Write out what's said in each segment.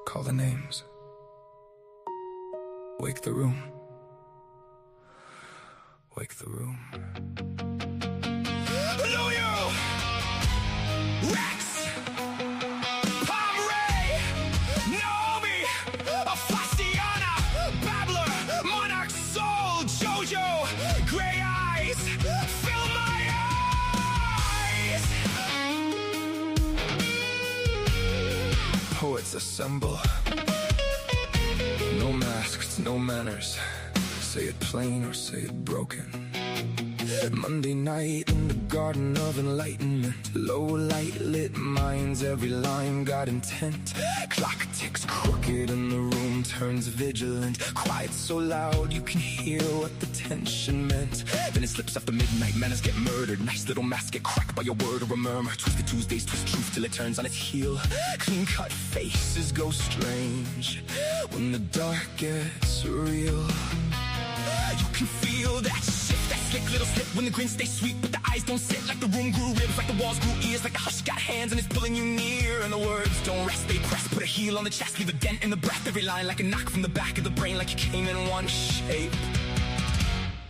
Call the names. Wake the room. Wake the room. Lulu! Rex! Babbler! Naomi! Aphasiana! Babbler! Monarch Soul! Jojo! Gray eyes! Fill my eyes! Poets assemble. No masks, no manners. Say it plain or say it broken. Monday night in the garden of enlightenment. Low light lit minds, every line got intent. Clock ticks crooked and the room turns vigilant. Quiet so loud you can hear what the tension meant. Then it slips after midnight, manners get murdered. Nice little masks get cracked by a word or a murmur. Twisted Tuesdays twist truth till it turns on its heel. Clean cut faces go strange when the dark gets real. You can feel that shift, that slick little slip when the grin stays sweet, but the eyes don't sit. Like the room grew ribs, like the walls grew ears, like the hush got hands and it's pulling you near. And the words don't rest, they press, put a heel on the chest, leave a dent in the breath. Every line like a knock from the back of the brain, like you came in one shape.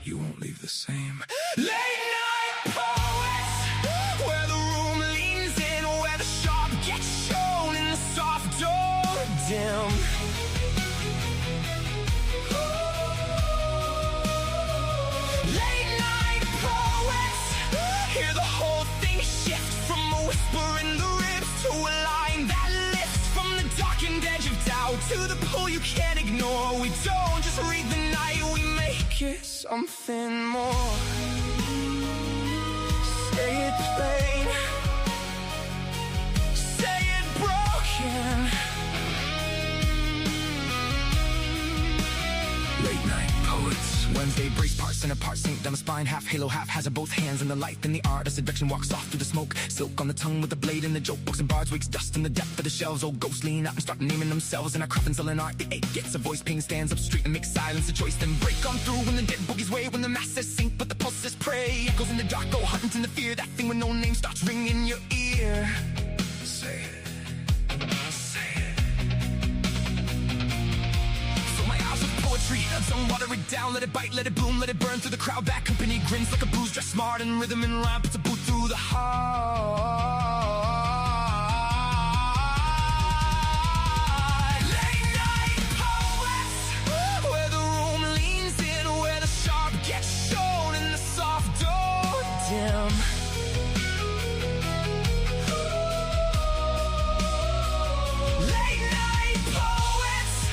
You won't leave the same. Late night poets, where the room leans in, where the sharp gets shown in the soft door dim. To the pull you can't ignore. We don't just read the night, we make it something more. Say it plain, say it broken. Late night poets. Wednesday breaks parts and apart, sink down the spine. Half halo, half hazard, both hands in the light. Then the art of seduction walks off through the smoke. Silk on the tongue with the blade in the joke books and bards. Wakes dust in the depth of the shelves. Old ghosts lean out and start naming themselves. And our craft and selling art. The ache gets a voice, pain stands up straight and makes silence a choice. Then break on through when the dead boogies way. When the masses sink but the pulses pray. Echoes in the dark go hunting in the fear. That thing with no name starts ringing in your ear. Say it. Tongue water it down, let it bite, let it bloom, let it burn through the crowd. Back company grins like a bruise, dressed smart in rhythm and rhyme, puts a boot through the heart. Late night poets, where the room leans in, where the sharp gets shown in the soft door dim. Late night poets,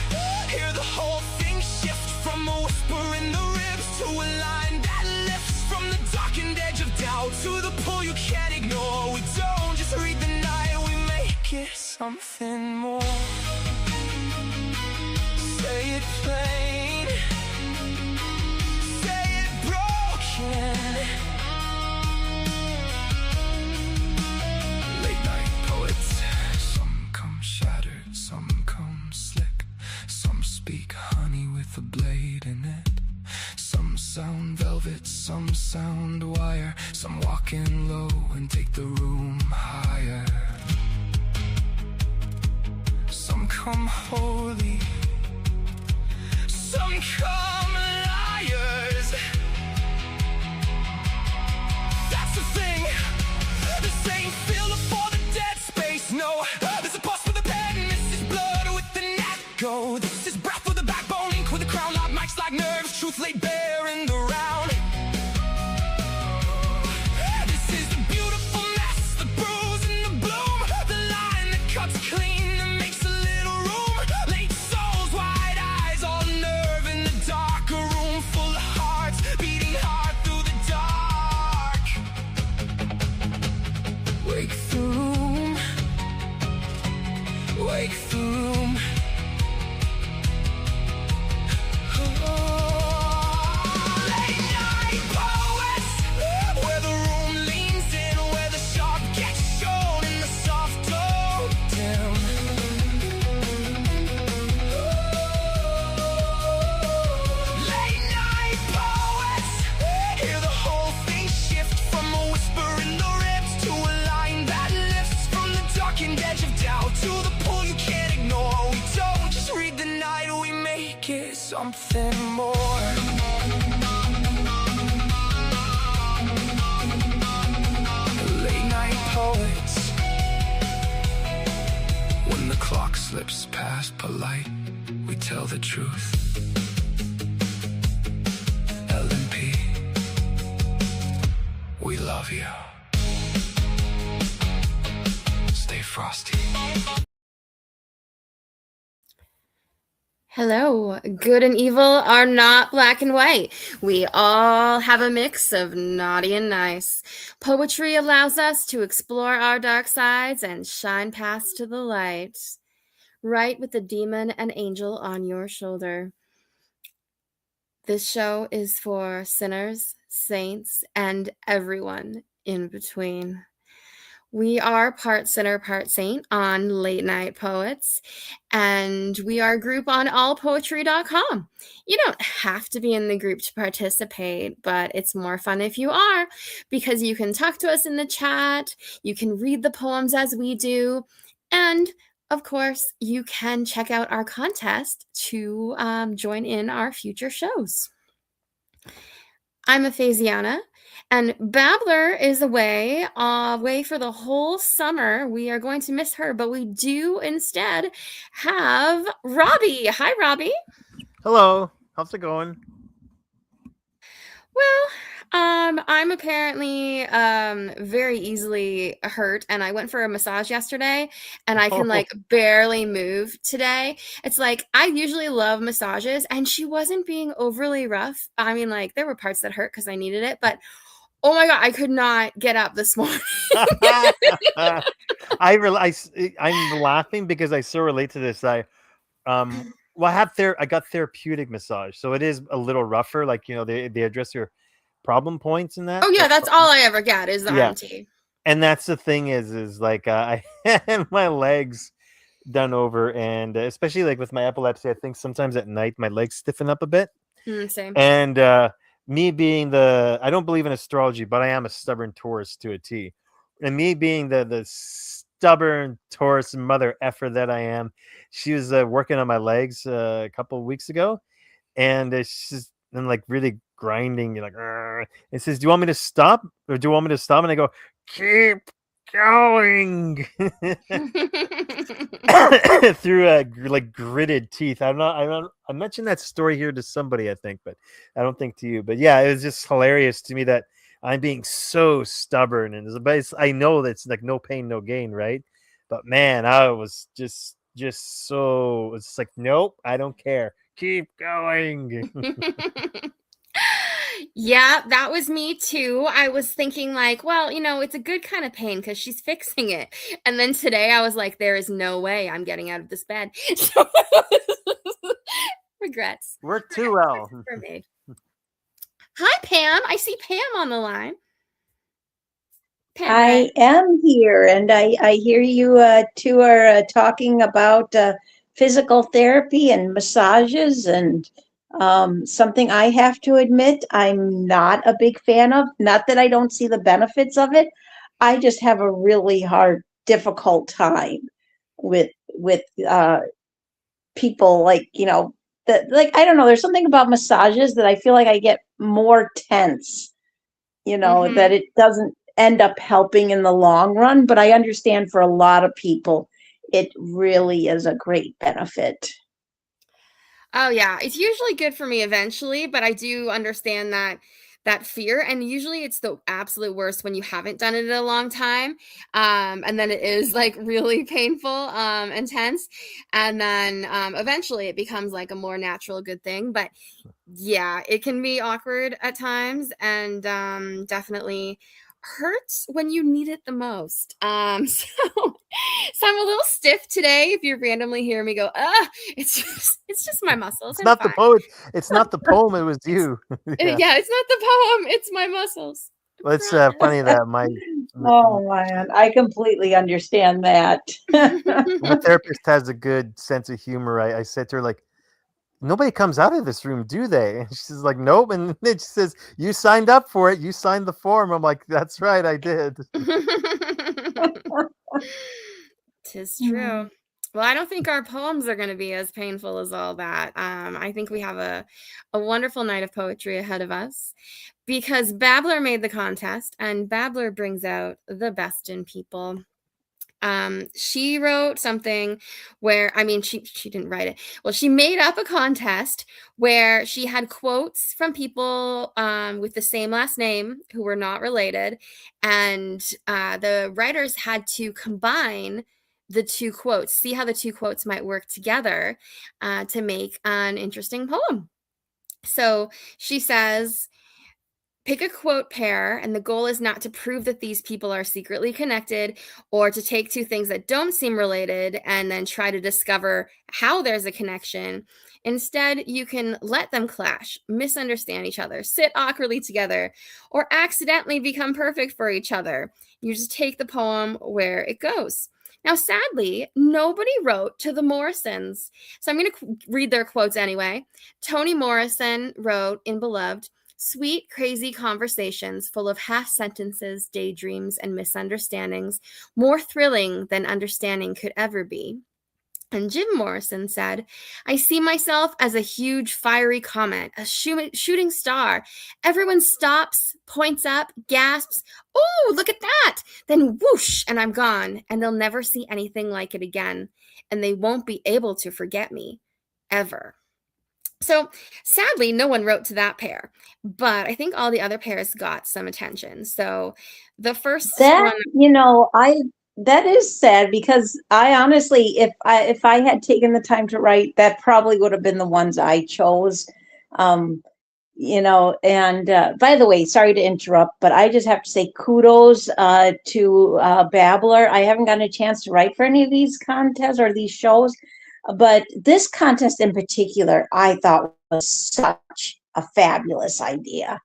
hear the whole thing shift. From a whisper in the ribs to a line that lifts. From the darkened edge of doubt to the pull you can't ignore. We don't just read the night, we make it something more. Say it plain, say it broken. Late night poets. Some come shattered, some come slick. Some speak honey with a blade in it. Some sound velvet, some sound wire. Some walk in low and take the room higher. Some come holy, some come liars. That's the thing, this ain't filler for the dead space, no. This is pulse with a pen, this is blood with the net go. This is breath with a backbone, ink with a crown, loud mics like nerves, truth laid bare in the round. This is the beautiful mess, the bruise and the bloom, the line that cuts clean and makes a little room. Late souls, wide eyes, all nerve in the dark, a room full of hearts beating hard through the dark. Wake the room, wake the room. something more. Late night poets. When the clock slips past polite, we tell the truth. L&P, we love you. Stay frosty. Hello. Good and evil are not black and white. We all have a mix of naughty and nice. Poetry allows us to explore our dark sides and shine past to the light. Write with the demon and angel on your shoulder. This show is for sinners, saints, and everyone in between. We are part sinner, part saint on Late Night Poets, and we are a group on allpoetry.com. You don't have to be in the group to participate, but it's more fun if you are, because you can talk to us in the chat, you can read the poems as we do, and of course, you can check out our contest to join in our future shows. I'm Aphasiana, and Babbler is away for the whole summer. We are going to miss her, but we do instead have Robbie. Hi, Robbie. Hello. How's it going? Well, I'm apparently very easily hurt, and I went for a massage yesterday, and I can like barely move today. It's like I usually love massages, and she wasn't being overly rough. I mean, like there were parts that hurt because I needed it, but oh my god, I could not get up this morning. I'm laughing because I so relate to this. I got therapeutic massage, so it is a little rougher. Like they address your problem points in that. Oh yeah, that's all I ever get is the RMT. And that's the thing is like I have my legs done over, and especially like with my epilepsy, I think sometimes at night my legs stiffen up a bit. Same. And me being I don't believe in astrology, but I am a stubborn Taurus to a T. And me being the stubborn Taurus mother effer that I am, she was working on my legs a couple of weeks ago, and she's then like really grinding, like, it says, "Do you want me to stop, or do you want me to stop?" And I go, "Keep going." Through like gritted teeth. I mentioned that story here to somebody, I think, but I don't think to you. But yeah, it was just hilarious to me that I'm being so stubborn, but I know that's like no pain, no gain, right? But man, I was just so, it's like, nope, I don't care. Keep going. Yeah, that was me too. I was thinking like, well, it's a good kind of pain because she's fixing it. And then today I was like, there is no way I'm getting out of this bed. So regrets. Worked too well. For me. Hi, Pam. I see Pam on the line. Pam, I am here, and I hear you two are talking about physical therapy and massages, and something I have to admit I'm not a big fan of. Not that I don't see the benefits of it. I just have a really difficult time with people like, that, like, I don't know, there's something about massages that I feel like I get more tense, that it doesn't end up helping in the long run. But I understand for a lot of people, it really is a great benefit. Oh yeah, it's usually good for me eventually, but I do understand that fear, and usually it's the absolute worst when you haven't done it in a long time, and then it is like really painful, intense, and then eventually it becomes like a more natural good thing. But yeah, it can be awkward at times, and definitely hurts when you need it the most. So I'm a little stiff today. If you randomly hear me go, it's just my muscles. It's not the poet. It's not the poem. It was you. Yeah, it's not the poem. It's my muscles. Well, it's funny that oh man, I completely understand that. My therapist has a good sense of humor. I said to her, like, nobody comes out of this room, do they? And she's like, nope. And then she says, you signed up for it. You signed the form. I'm like, that's right, I did. 'Tis true. Well, I don't think our poems are going to be as painful as all that. I think we have a wonderful night of poetry ahead of us because Babbler made the contest, and Babbler brings out the best in people. She wrote something where, I mean, she didn't write it. Well, she made up a contest where she had quotes from people with the same last name who were not related, and the writers had to combine the two quotes, see how the two quotes might work together to make an interesting poem. So she says, pick a quote pair, and the goal is not to prove that these people are secretly connected or to take two things that don't seem related and then try to discover how there's a connection. Instead, you can let them clash, misunderstand each other, sit awkwardly together, or accidentally become perfect for each other. You just take the poem where it goes. Now, sadly, nobody wrote to the Morrisons. So I'm going to read their quotes anyway. Toni Morrison wrote in Beloved, sweet, crazy conversations full of half sentences, daydreams, and misunderstandings, more thrilling than understanding could ever be. And Jim Morrison said, I see myself as a huge fiery comet, a shooting star. Everyone stops, points up, gasps, oh, look at that! Then whoosh, and I'm gone, and they'll never see anything like it again. And they won't be able to forget me, ever. So sadly, no one wrote to that pair, but I think all the other pairs got some attention. So the first That, one, that is sad because I honestly, if I had taken the time to write, that probably would have been the ones I chose. Um, and by the way, sorry to interrupt, but I just have to say kudos to Babbler. I haven't gotten a chance to write for any of these contests or these shows, but this contest in particular, I thought was such a fabulous idea.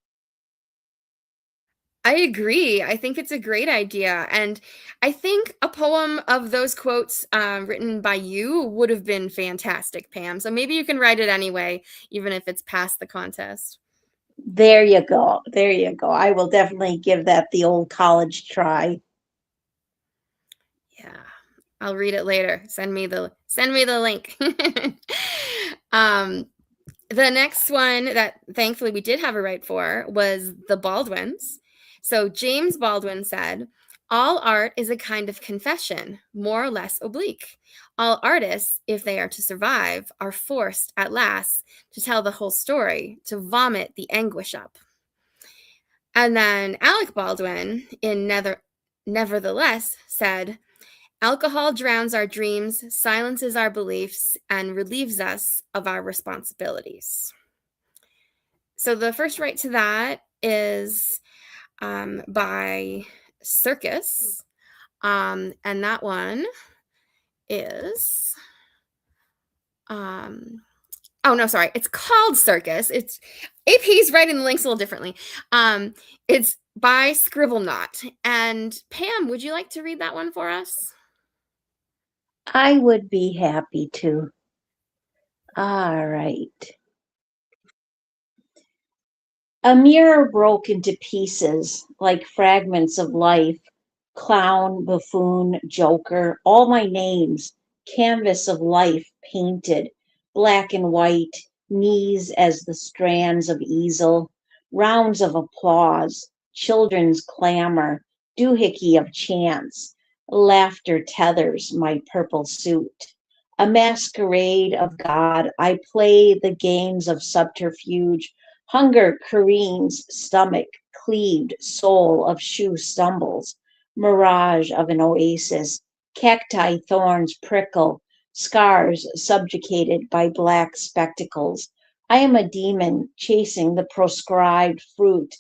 I agree. I think it's a great idea. And I think a poem of those quotes written by you would have been fantastic, Pam. So maybe you can write it anyway, even if it's past the contest. There you go. There you go. I will definitely give that the old college try. Yeah. I'll read it later. Send me the link. The next one that thankfully we did have a right for was the Baldwins. So James Baldwin said, all art is a kind of confession, more or less oblique. All artists, if they are to survive, are forced at last to tell the whole story, to vomit the anguish up. And then Alec Baldwin in Nevertheless said, alcohol drowns our dreams, silences our beliefs, and relieves us of our responsibilities. So the first right to that is by Circus. And that one is, oh no, sorry. It's called Circus. It's AP's writing the links a little differently. It's by Scribblenaught. And Pam, would you like to read that one for us? I would be happy to. All right. A mirror broke into pieces like fragments of life. Clown, buffoon, joker, all my names. Canvas of life painted, black and white, knees as the strands of easel. Rounds of applause, children's clamor, doohickey of chance. Laughter tethers my purple suit. A masquerade of God, I play the games of subterfuge. Hunger careens, stomach cleaved, soul of shoe stumbles. Mirage of an oasis, cacti thorns prickle, scars subjugated by black spectacles. I am a demon chasing the proscribed fruit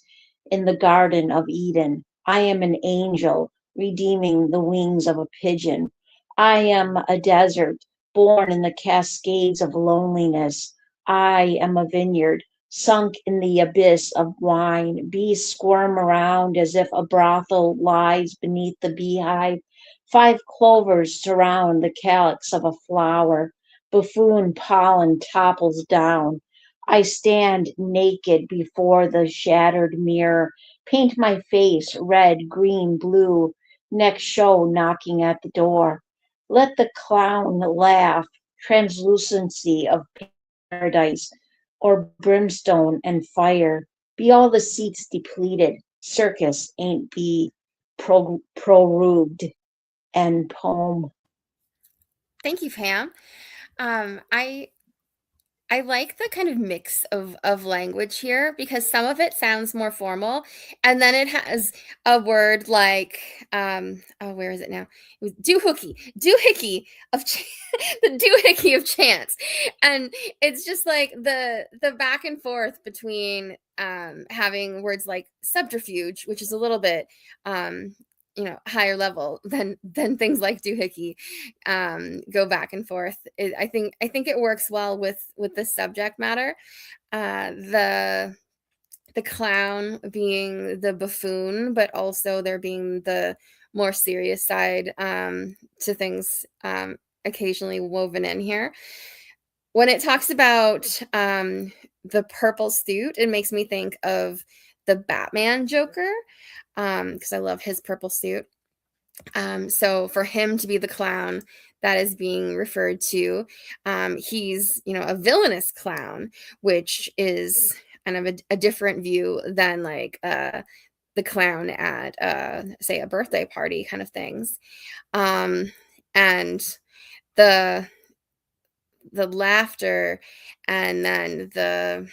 in the Garden of Eden. I am an angel redeeming the wings of a pigeon. I am a desert born in the cascades of loneliness. I am a vineyard sunk in the abyss of wine. Bees squirm around as if a brothel lies beneath the beehive. 5 clovers surround the calyx of a flower. Buffoon pollen topples down. I stand naked before the shattered mirror, paint my face red, green, blue. Next show knocking at the door. Let the clown laugh, translucency of paradise, or brimstone and fire. Be all the seats depleted, circus ain't be prorogued, and poem. Thank you, Pam. I like the kind of mix of language here because some of it sounds more formal, and then it has a word like oh, where is it now? It was doohickey of the doohickey of chance, and it's just like the back and forth between having words like subterfuge, which is a little bit higher level than things like doohickey, go back and forth. I think it works well with the subject matter. The clown being the buffoon, but also there being the more serious side to things occasionally woven in here. When it talks about the purple suit, it makes me think of the Batman Joker, because I love his purple suit. So for him to be the clown that is being referred to, he's a villainous clown, which is kind of a different view than like the clown at say a birthday party kind of things. And the laughter, and then the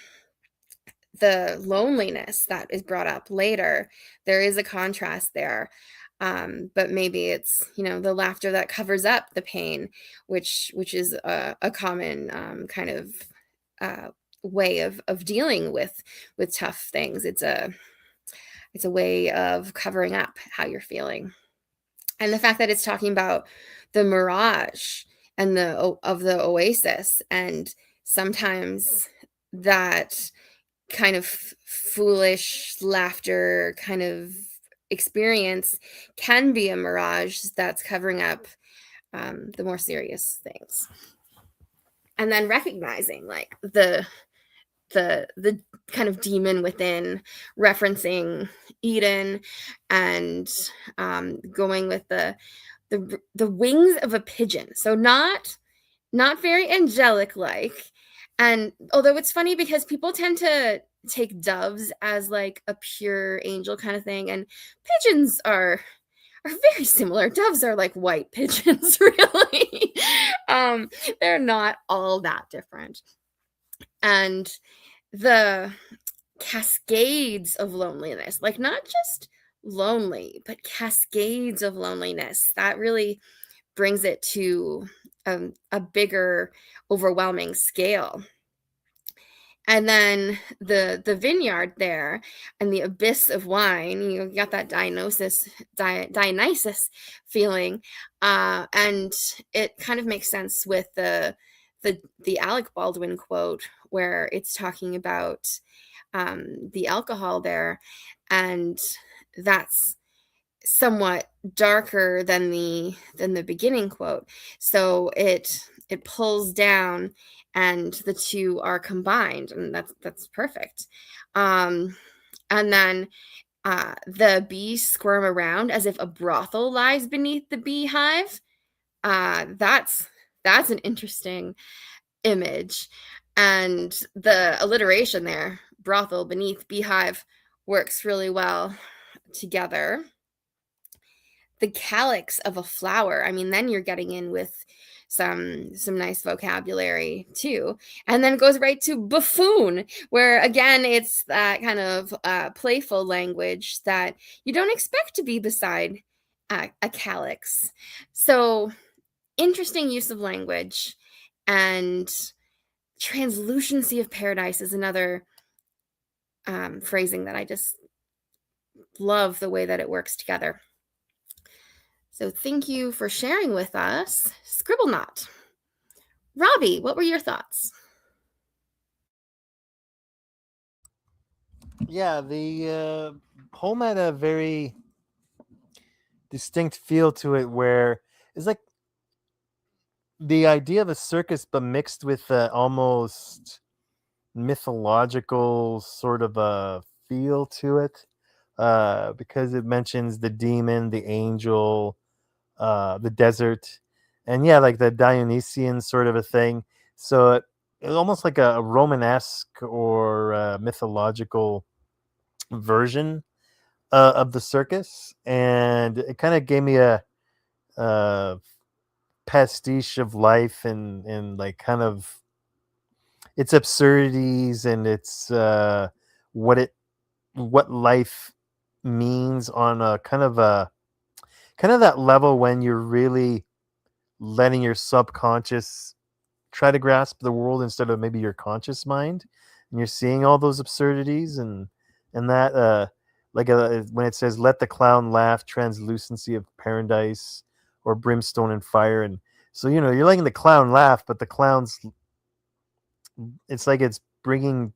loneliness that is brought up later, there is a contrast there. But maybe it's the laughter that covers up the pain, which is a common kind of way of dealing with tough things. It's a way of covering up how you're feeling. And the fact that it's talking about the mirage and of the oasis, and sometimes that kind of foolish laughter kind of experience can be a mirage that's covering up the more serious things. And then recognizing like the kind of demon within, referencing Eden, and going with the wings of a pigeon. So not very angelic like. And although it's funny because people tend to take doves as like a pure angel kind of thing, and pigeons are very similar. Doves are like white pigeons, really. They're not all that different. And the cascades of loneliness, like not just lonely, but cascades of loneliness, that really brings it to a bigger, overwhelming scale. And then the vineyard there and the abyss of wine, you got that Dionysus feeling, and it kind of makes sense with the Alec Baldwin quote where it's talking about the alcohol there, and that's somewhat darker than the beginning quote. So it pulls down, and the two are combined, and that's perfect. And then the bees squirm around as if a brothel lies beneath the beehive. That's an interesting image, and the alliteration there, brothel beneath beehive, works really well together. The calyx of a flower, I mean, then you're getting in with some nice vocabulary too. And then it goes right to buffoon, where again it's that kind of playful language that you don't expect to be beside a calyx. So interesting use of language. And translucency of paradise is another phrasing that I just love the way that it works together. So thank you for sharing with us, Scribblenaught. Robbie, what were your thoughts? Yeah, the poem had a very distinct feel to it, where it's like the idea of a circus, but mixed with almost mythological sort of a feel to it, because it mentions the demon, the angel, the desert, and yeah, like the Dionysian sort of a thing. So it was almost like a Romanesque or mythological version of the circus, and it kind of gave me a pastiche of life and like kind of its absurdities and its what it what life means on a kind of that level when you're really letting your subconscious try to grasp the world instead of maybe your conscious mind, and you're seeing all those absurdities and that like when it says let the clown laugh, translucency of paradise, or brimstone and fire. And so you're letting the clown laugh, but the clown's, it's like it's bringing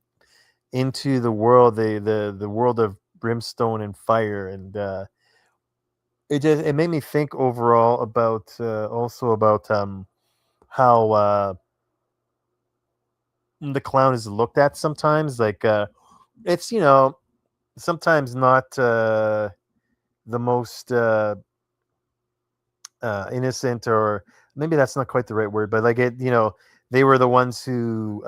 into the world the world of brimstone and fire. And it made me think overall about also about how the clown is looked at sometimes, like it's sometimes not the most innocent, or maybe that's not quite the right word, but like they were the ones who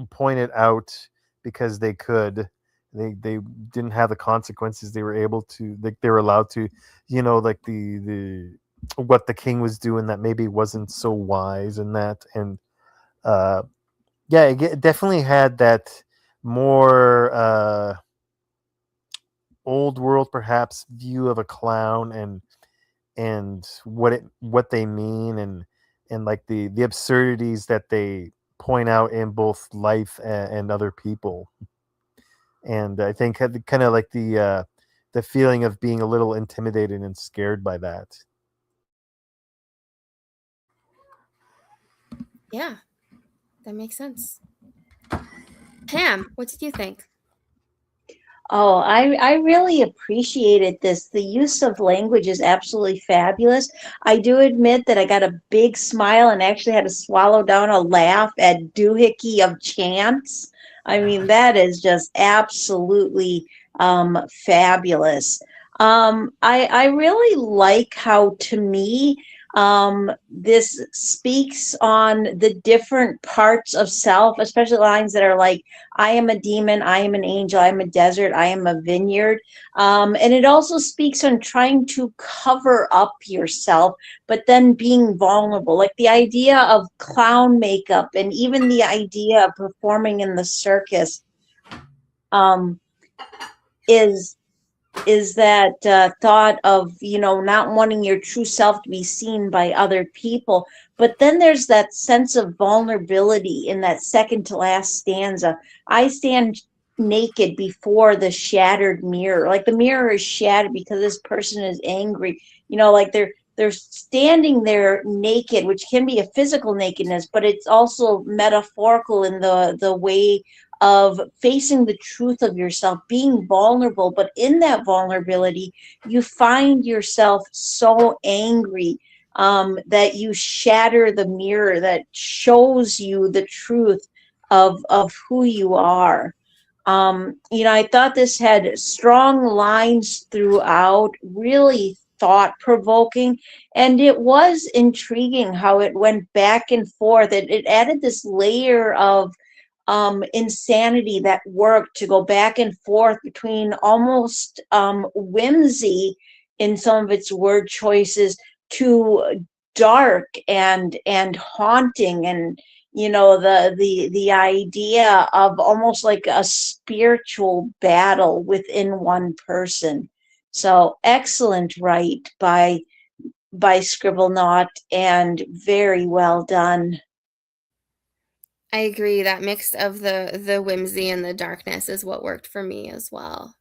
pointed out because they could. They didn't have the consequences. They were able to, like, they were allowed to, like the what the king was doing that maybe wasn't so wise, and that. And yeah, it definitely had that more old world perhaps view of a clown, and what they mean, and like the absurdities that they point out in both life and other people. And I think had kind of like the feeling of being a little intimidated and scared by that. Yeah, that makes sense. Pam, what did you think? Oh, I really appreciated this. The use of language is absolutely fabulous. I do admit that I got a big smile and actually had to swallow down a laugh at doohickey of chance. I mean, that is just absolutely fabulous. I really like how, to me, this speaks on the different parts of self, especially lines that are like, I am a demon, I am an angel, I am a desert, I am a vineyard. And it also speaks on trying to cover up yourself, but then being vulnerable. Like the idea of clown makeup and even the idea of performing in the circus um, is that thought of not wanting your true self to be seen by other people. But then there's that sense of vulnerability in that second to last stanza. I stand naked before the shattered mirror, like the mirror is shattered because this person is angry, like they're standing there naked, which can be a physical nakedness, but it's also metaphorical in the way of facing the truth of yourself, being vulnerable. But in that vulnerability, you find yourself so angry that you shatter the mirror that shows you the truth of who you are. I thought this had strong lines throughout, really thought provoking, and it was intriguing how it went back and forth. It added this layer of insanity that worked to go back and forth between almost whimsy in some of its word choices to dark and haunting, and the idea of almost like a spiritual battle within one person. So excellent write by Scribblenaught, and very well done. I agree. That mix of the whimsy and the darkness is what worked for me as well.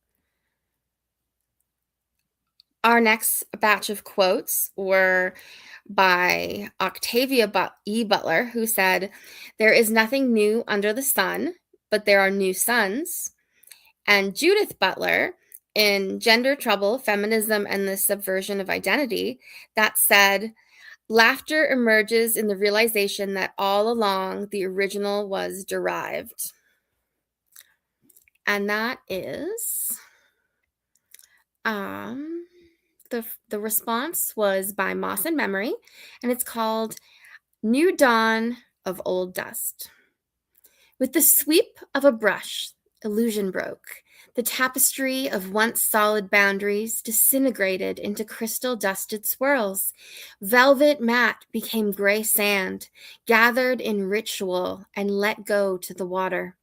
Our next batch of quotes were by Octavia E. Butler, who said, "There is nothing new under the sun, but there are new suns." And Judith Butler, in Gender Trouble, Feminism, and the Subversion of Identity, that said, "Laughter emerges in the realization that all along the original was derived." And that is The response was by Moss and Memory, and it's called New Dawn of Old Dust. With the sweep of a brush, illusion broke. The tapestry of once solid boundaries disintegrated into crystal-dusted swirls. Velvet matte became gray sand, gathered in ritual and let go to the water.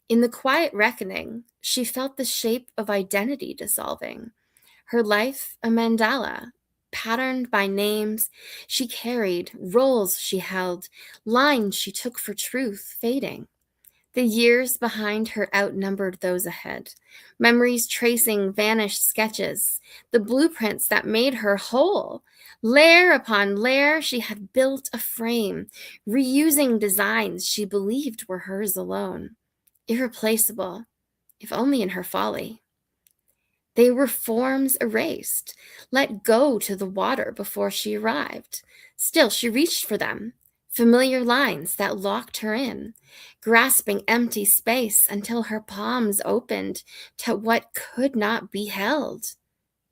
In the quiet reckoning, she felt the shape of identity dissolving. Her life a mandala, patterned by names she carried, roles she held, lines she took for truth fading. The years behind her outnumbered those ahead, memories tracing vanished sketches, the blueprints that made her whole. Layer upon layer, she had built a frame, reusing designs she believed were hers alone. Irreplaceable, if only in her folly. They were forms erased, let go to the water before she arrived. Still, she reached for them, familiar lines that locked her in, grasping empty space until her palms opened to what could not be held.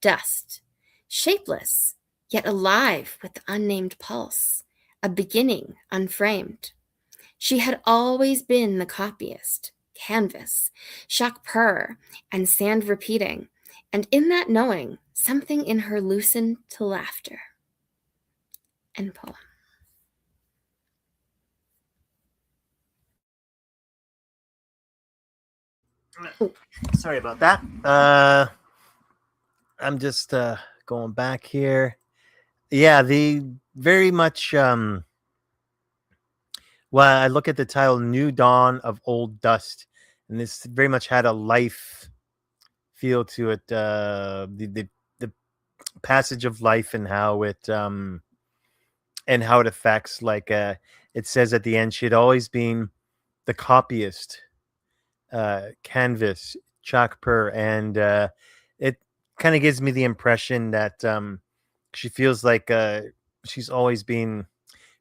Dust, shapeless, yet alive with unnamed pulse, a beginning unframed. She had always been the copyist, canvas, shock purr, and sand repeating, and in that knowing, something in her loosened to laughter. End poem. Sorry about that. I'm just going back here. Yeah, the very much well, I look at the title New Dawn of Old Dust, and this very much had a life feel to it. The passage of life and how it affects, like it says at the end, she had always been the copyist, canvas, chalk per, and it kind of gives me the impression that she feels like she's always been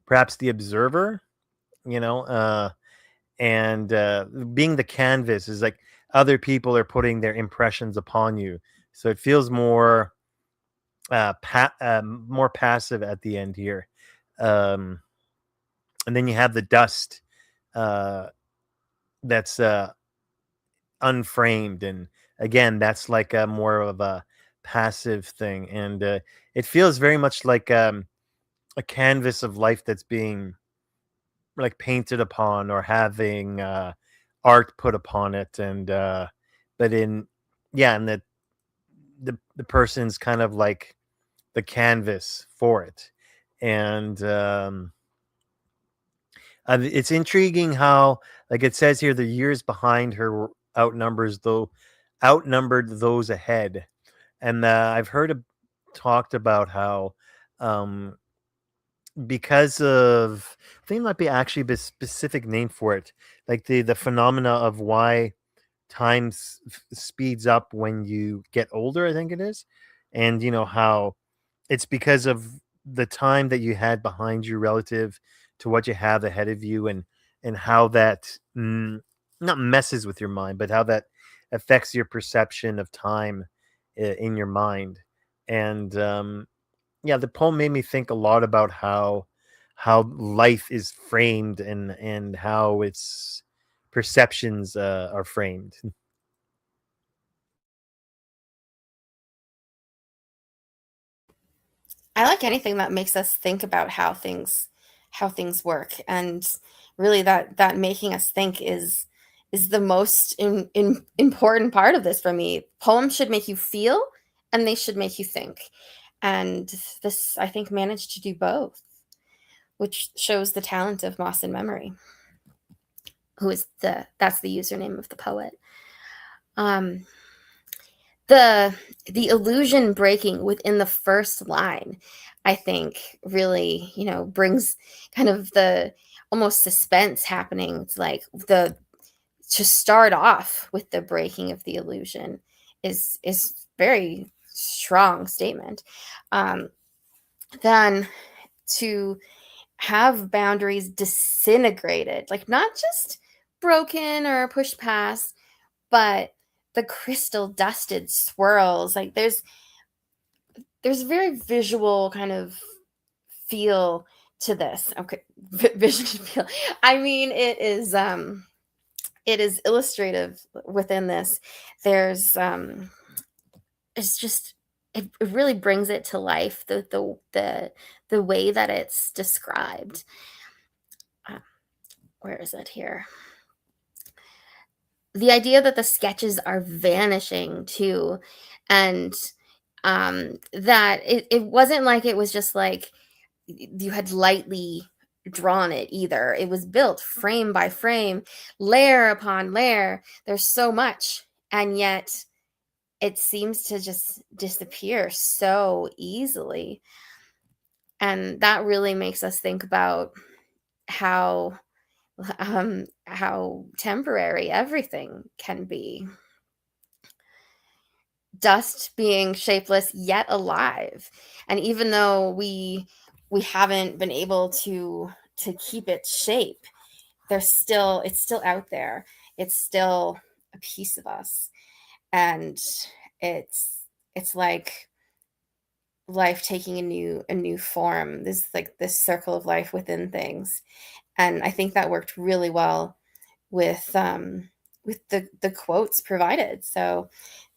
perhaps the observer, you know, and being the canvas is like other people are putting their impressions upon you, so it feels more more passive at the end here. And then you have the dust that's unframed, and again that's like a more of a passive thing, and it feels very much like a canvas of life that's being like painted upon or having art put upon it, and but in yeah, and the person's kind of like the canvas for it, and it's intriguing how, like it says here, the years behind her outnumbered those ahead, and I've heard talked about how um, because of, I think it might be actually a specific name for it, like the phenomena of why time speeds up when you get older, I think it is, and you know how it's because of the time that you had behind you relative to what you have ahead of you, and how that not messes with your mind, but how that affects your perception of time in your mind. And yeah, the poem made me think a lot about how life is framed, and how its perceptions are framed. I like anything that makes us think about how things work, and really that making us think is the most important part of this for me. Poems should make you feel, and they should make you think, and this, I think, managed to do both, which shows the talent of Moss and Memory, that's the username of the poet. Um, the illusion breaking within the first line, I think, really, brings kind of the almost suspense happening. It's like to start off with the breaking of the illusion is very strong statement. Then to have boundaries disintegrated, like not just broken or pushed past, but the crystal dusted swirls. Like there's a very visual kind of feel to this. Okay, visual feel. I mean, it is illustrative within this. There's it's just it really brings it to life, the way that it's described. Where is it here? The idea that the sketches are vanishing too, and that it wasn't like it was just like you had lightly drawn it either. It was built frame by frame, layer upon layer. There's so much, and yet it seems to just disappear so easily. And that really makes us think about how temporary everything can be. Dust being shapeless yet alive, and even though we haven't been able to keep its shape, it's still out there. It's still a piece of us, and it's like life taking a new form. This like this circle of life within things, and I think that worked really well with the quotes provided. So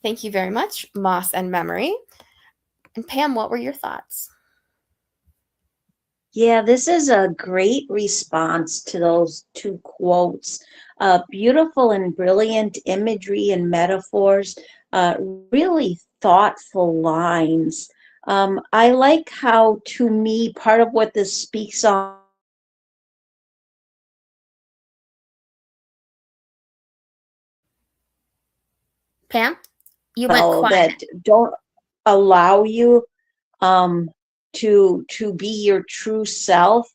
thank you very much, Moss and Memory. And Pam, what were your thoughts? Yeah, this is a great response to those two quotes. Beautiful and brilliant imagery and metaphors, really thoughtful lines. I like how, to me, part of what this speaks on Pam, you went quiet. that don't allow you to be your true self,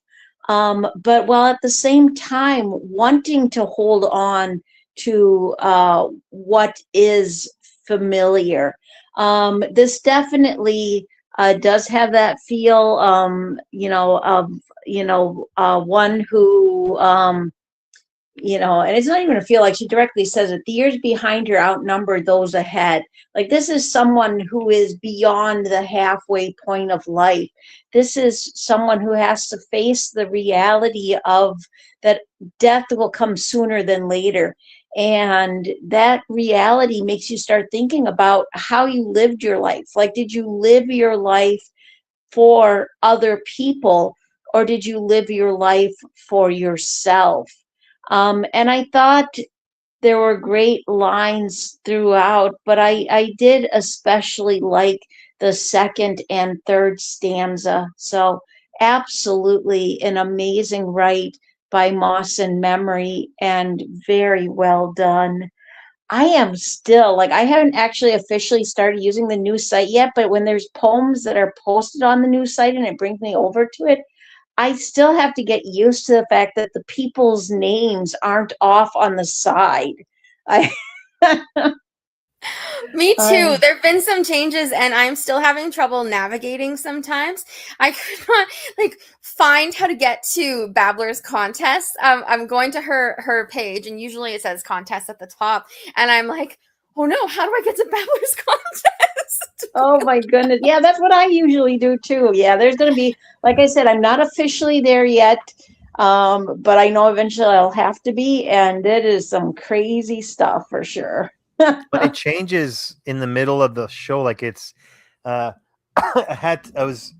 but while at the same time wanting to hold on to what is familiar. This definitely does have that feel, of one who and it's not even a feel, like she directly says it, the years behind her outnumber those ahead. Like, this is someone who is beyond the halfway point of life. This is someone who has to face the reality of that death will come sooner than later. And that reality makes you start thinking about how you lived your life. Like, did you live your life for other people, or did you live your life for yourself? And I thought there were great lines throughout, but I did especially like the second and third stanza. So absolutely an amazing write by Moss and Memory, and very well done. I am still, like, I haven't actually officially started using the new site yet, but when there's poems that are posted on the new site and it brings me over to it, I still have to get used to the fact that the people's names aren't off on the side. I Me too. There have been some changes, and I'm still having trouble navigating sometimes. I could not find how to get to Babbler's contest. I'm going to her page, and usually it says contest at the top, and I'm like, oh no, how do I get to Babbler's contest? Oh my goodness. Yeah, that's what I usually do too. Yeah, there's going to be, like I said, I'm not officially there yet, but I know eventually I'll have to be, and it is some crazy stuff for sure. But it changes in the middle of the show. Like, it's I was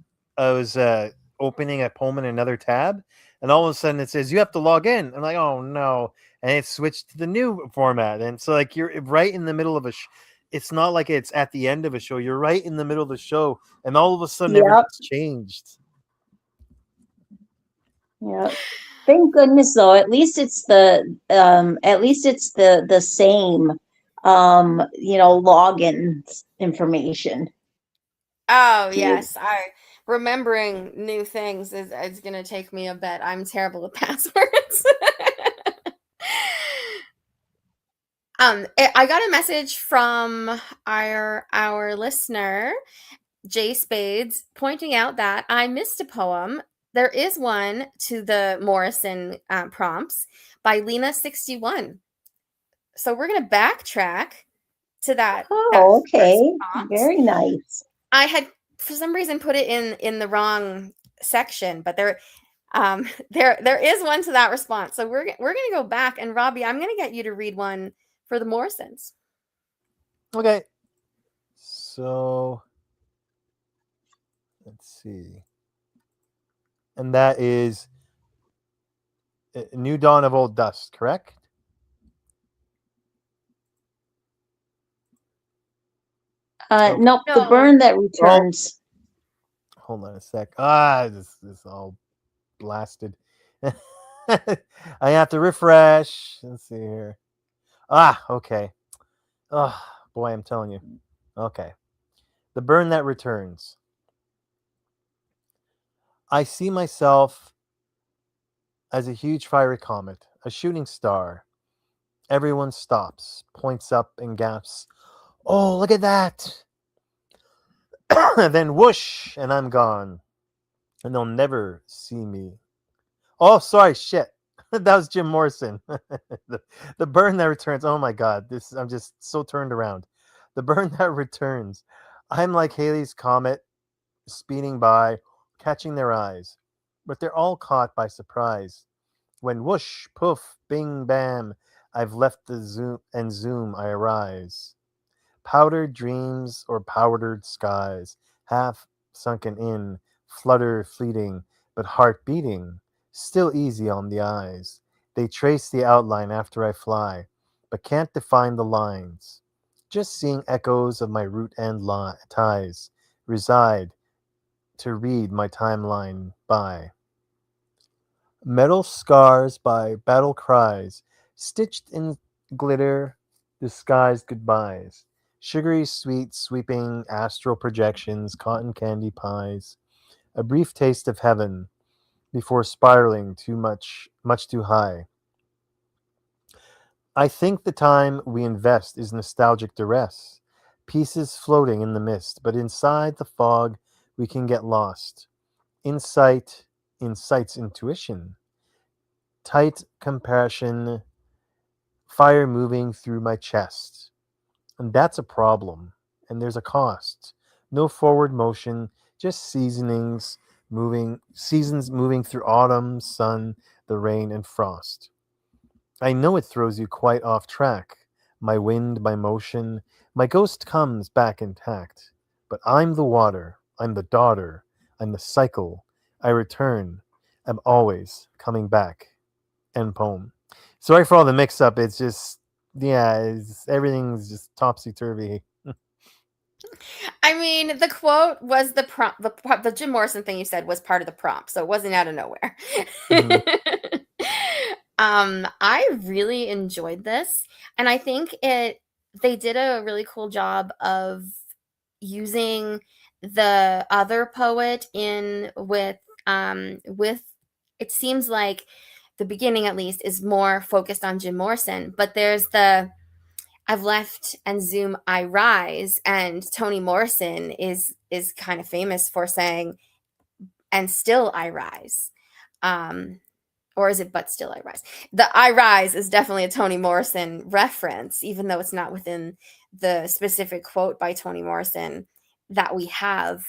opening a poem in another tab, and all of a sudden it says you have to log in. I'm like, oh no, and it switched to the new format, and so like you're right in the middle of it's not like it's at the end of a show. You're right in the middle of the show, and all of a sudden everything's changed. Yeah. Thank goodness, though. At least it's the same login information. Oh yes, remembering new things is going to take me a bit. I'm terrible with passwords. I got a message from our listener, Jay Spades, pointing out that I missed a poem. There is one to the Morrison prompts by Lena61. So we're going to backtrack to that. Oh, okay. Very nice. I had for some reason put it in the wrong section, but there is one to that response. So we're gonna go back, and Robbie, I'm gonna get you to read one for the Morrisons. Okay. So let's see. And that is New Dawn of Old Dust, correct? Nope, The No. Burn That Returns. Hold on a sec. This is all blasted. I have to refresh. Let's see here. Okay. Oh, boy, I'm telling you. Okay. The Burn That Returns. I see myself as a huge fiery comet, a shooting star. Everyone stops, points up, and gasps, "Oh, look at that!" Then whoosh, and I'm gone. And they'll never see me. Oh, sorry, shit. That was Jim Morrison. The Burn That Returns. Oh my God, I'm just so turned around. The Burn That Returns. I'm like Halley's Comet, speeding by, catching their eyes, but they're all caught by surprise. When whoosh, poof, bing, bam, I've left the zoom, I arise. Powdered dreams or powdered skies, half sunken in, flutter fleeting, but heart beating, still easy on the eyes. They trace the outline after I fly, but can't define the lines. Just seeing echoes of my root and ties reside to read my timeline by. Metal scars by battle cries, stitched in glitter, disguised goodbyes. Sugary sweet sweeping astral projections, cotton candy pies. A brief taste of heaven before spiraling too much too high. I think the time we invest is nostalgic duress. Pieces floating in the mist, but inside the fog we can get lost. Insight's intuition. Tight compassion, fire moving through my chest. And that's a problem. And there's a cost. No forward motion, just seasons moving through autumn, sun, the rain, and frost. I know it throws you quite off track. My wind, my motion, my ghost comes back intact. But I'm the water, I'm the daughter, I'm the cycle. I return. I'm always coming back. End poem. Sorry for all the mix up. It's just, everything's just topsy turvy. I mean, the quote was the prompt. The Jim Morrison thing you said was part of the prompt, so it wasn't out of nowhere. Mhm. I really enjoyed this, and I think they did a really cool job of using the other poet in with it seems like the beginning at least is more focused on Jim Morrison, but there's the I've left and zoom I rise, and Toni Morrison is kind of famous for saying and still I rise. Or is it but still I rise? The I rise is definitely a Toni Morrison reference, even though it's not within the specific quote by Toni Morrison that we have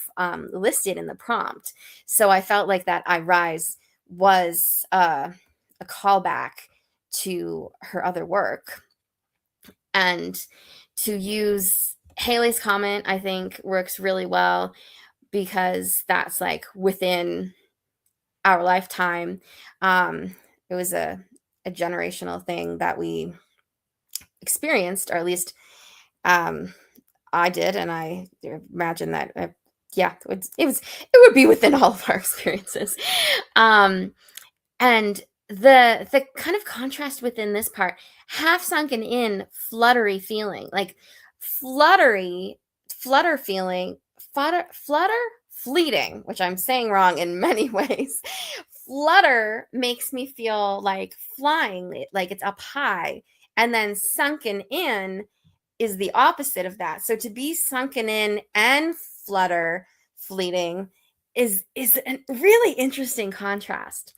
listed in the prompt. So I felt like that I rise was a callback to her other work. And to use Halley's comment, I think works really well because that's like within our lifetime. It was a generational thing that we experienced, or at least I did, and I imagine that it would be within all of our experiences. And the kind of contrast within this part, half sunken in, fluttery feeling, like flutter feeling, flutter fleeting, which I'm saying wrong in many ways. Flutter makes me feel like flying, like it's up high, and then sunken in is the opposite of that. So to be sunken in and flutter fleeting is a really interesting contrast.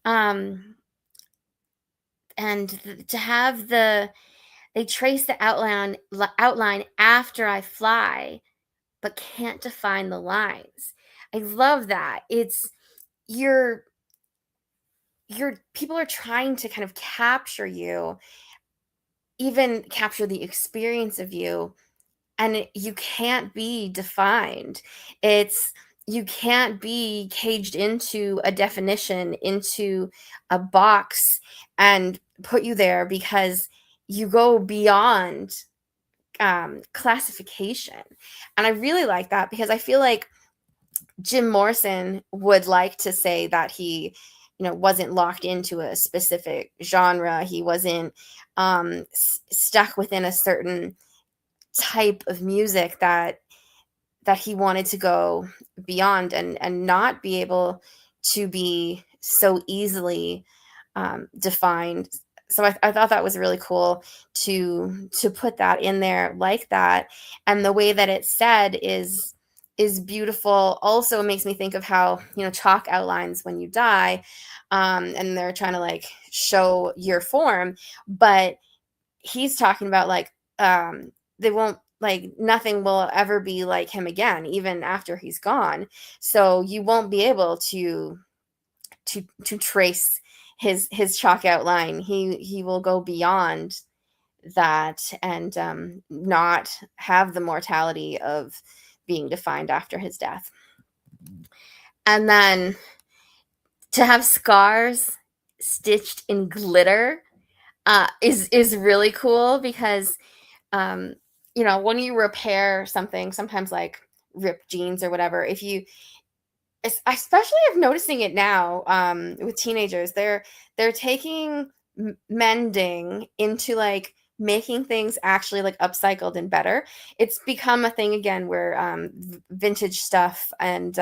And to have they trace the outline after I fly, but can't define the lines. I love that. It's you're people are trying to kind of capture you, even capture the experience of you, and you can't be defined. It's you can't be caged into a definition, into a box, and put you there, because you go beyond classification. And I really like that, because I feel like Jim Morrison would like to say that he, wasn't locked into a specific genre. He wasn't stuck within a certain type of music that he wanted to go beyond, and not be able to be so easily defined. So I thought that was really cool to put that in there like that. And the way that it's said is beautiful. Also, it makes me think of how, chalk outlines when you die, and they're trying to like show your form, but he's talking about like they won't, like, nothing will ever be like him again, even after he's gone. So you won't be able to trace his chalk outline. He will go beyond that, and not have the mortality of being defined after his death. And then to have scars stitched in glitter is really cool, because when you repair something, sometimes like ripped jeans or whatever, if you, especially I'm noticing it now with teenagers, they're taking mending into like making things actually like upcycled and better. It's become a thing again where vintage stuff and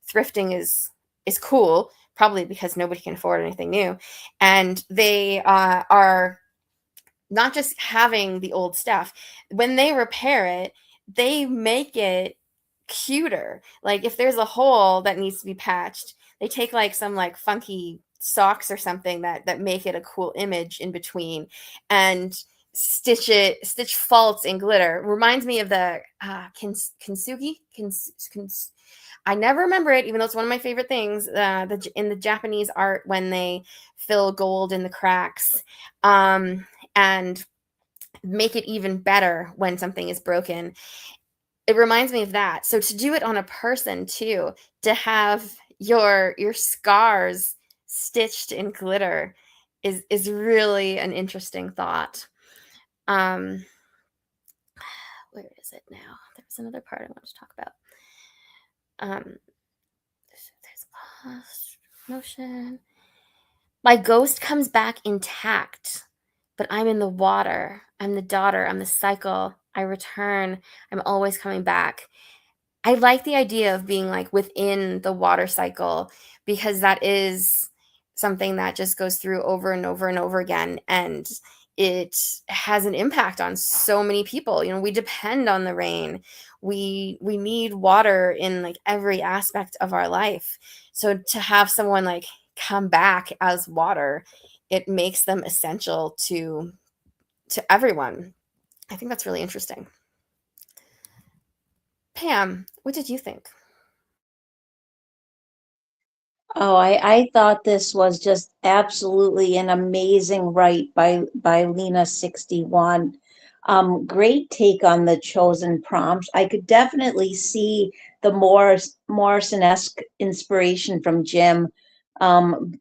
thrifting is cool, probably because nobody can afford anything new, and they are not just having the old stuff. When they repair it, they make it cuter. Like if there's a hole that needs to be patched, they take like some like funky socks or something that make it a cool image in between, and stitch faults in glitter. Reminds me of the kintsugi. I never remember it, even though it's one of my favorite things. In the Japanese art, when they fill gold in the cracks, and make it even better when something is broken. It reminds me of that. So to do it on a person too, to have your scars stitched in glitter is really an interesting thought. Where is it now? There was another part I wanted to talk about. There's motion. My ghost comes back intact, but I'm in the water. I'm the daughter. I'm the cycle. I return. I'm always coming back. I like the idea of being like within the water cycle, because that is something that just goes through over and over and over again. And it has an impact on so many people. We depend on the rain. We need water in like every aspect of our life. So to have someone like come back as water, it makes them essential to everyone. I think that's really interesting. Pam, what did you think? Oh, I thought this was just absolutely an amazing write by Lena 61. Great take on the chosen prompts. I could definitely see the Morrison-esque inspiration from Jim, and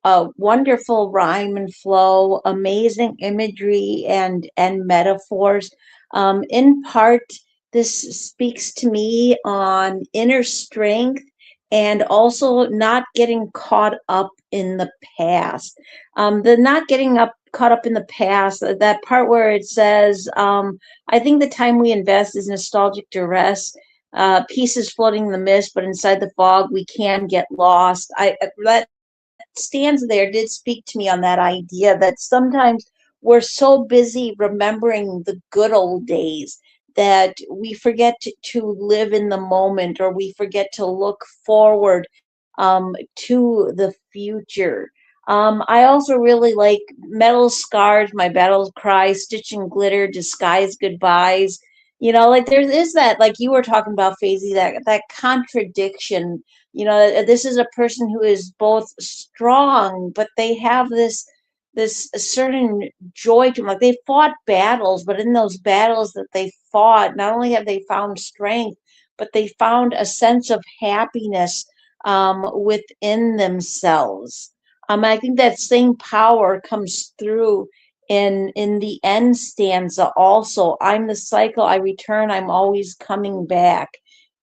a wonderful rhyme and flow, amazing imagery and metaphors. In part, this speaks to me on inner strength and also not getting caught up in the past. The not getting caught up in the past, that part where it says, I think the time we invest is nostalgic duress. Pieces floating in the mist, but inside the fog, we can get lost. That stanza there did speak to me on that idea that sometimes we're so busy remembering the good old days that we forget to live in the moment, or we forget to look forward to the future. I also really like metal scars, my battle cry, stitching glitter, disguise goodbyes. Like there is that, like you were talking about, Faisy, that contradiction. This is a person who is both strong, but they have this certain joy to them. Like they fought battles, but in those battles that they fought, not only have they found strength, but they found a sense of happiness within themselves. I think that same power comes through in the end stanza also. I'm the cycle, I return, I'm always coming back.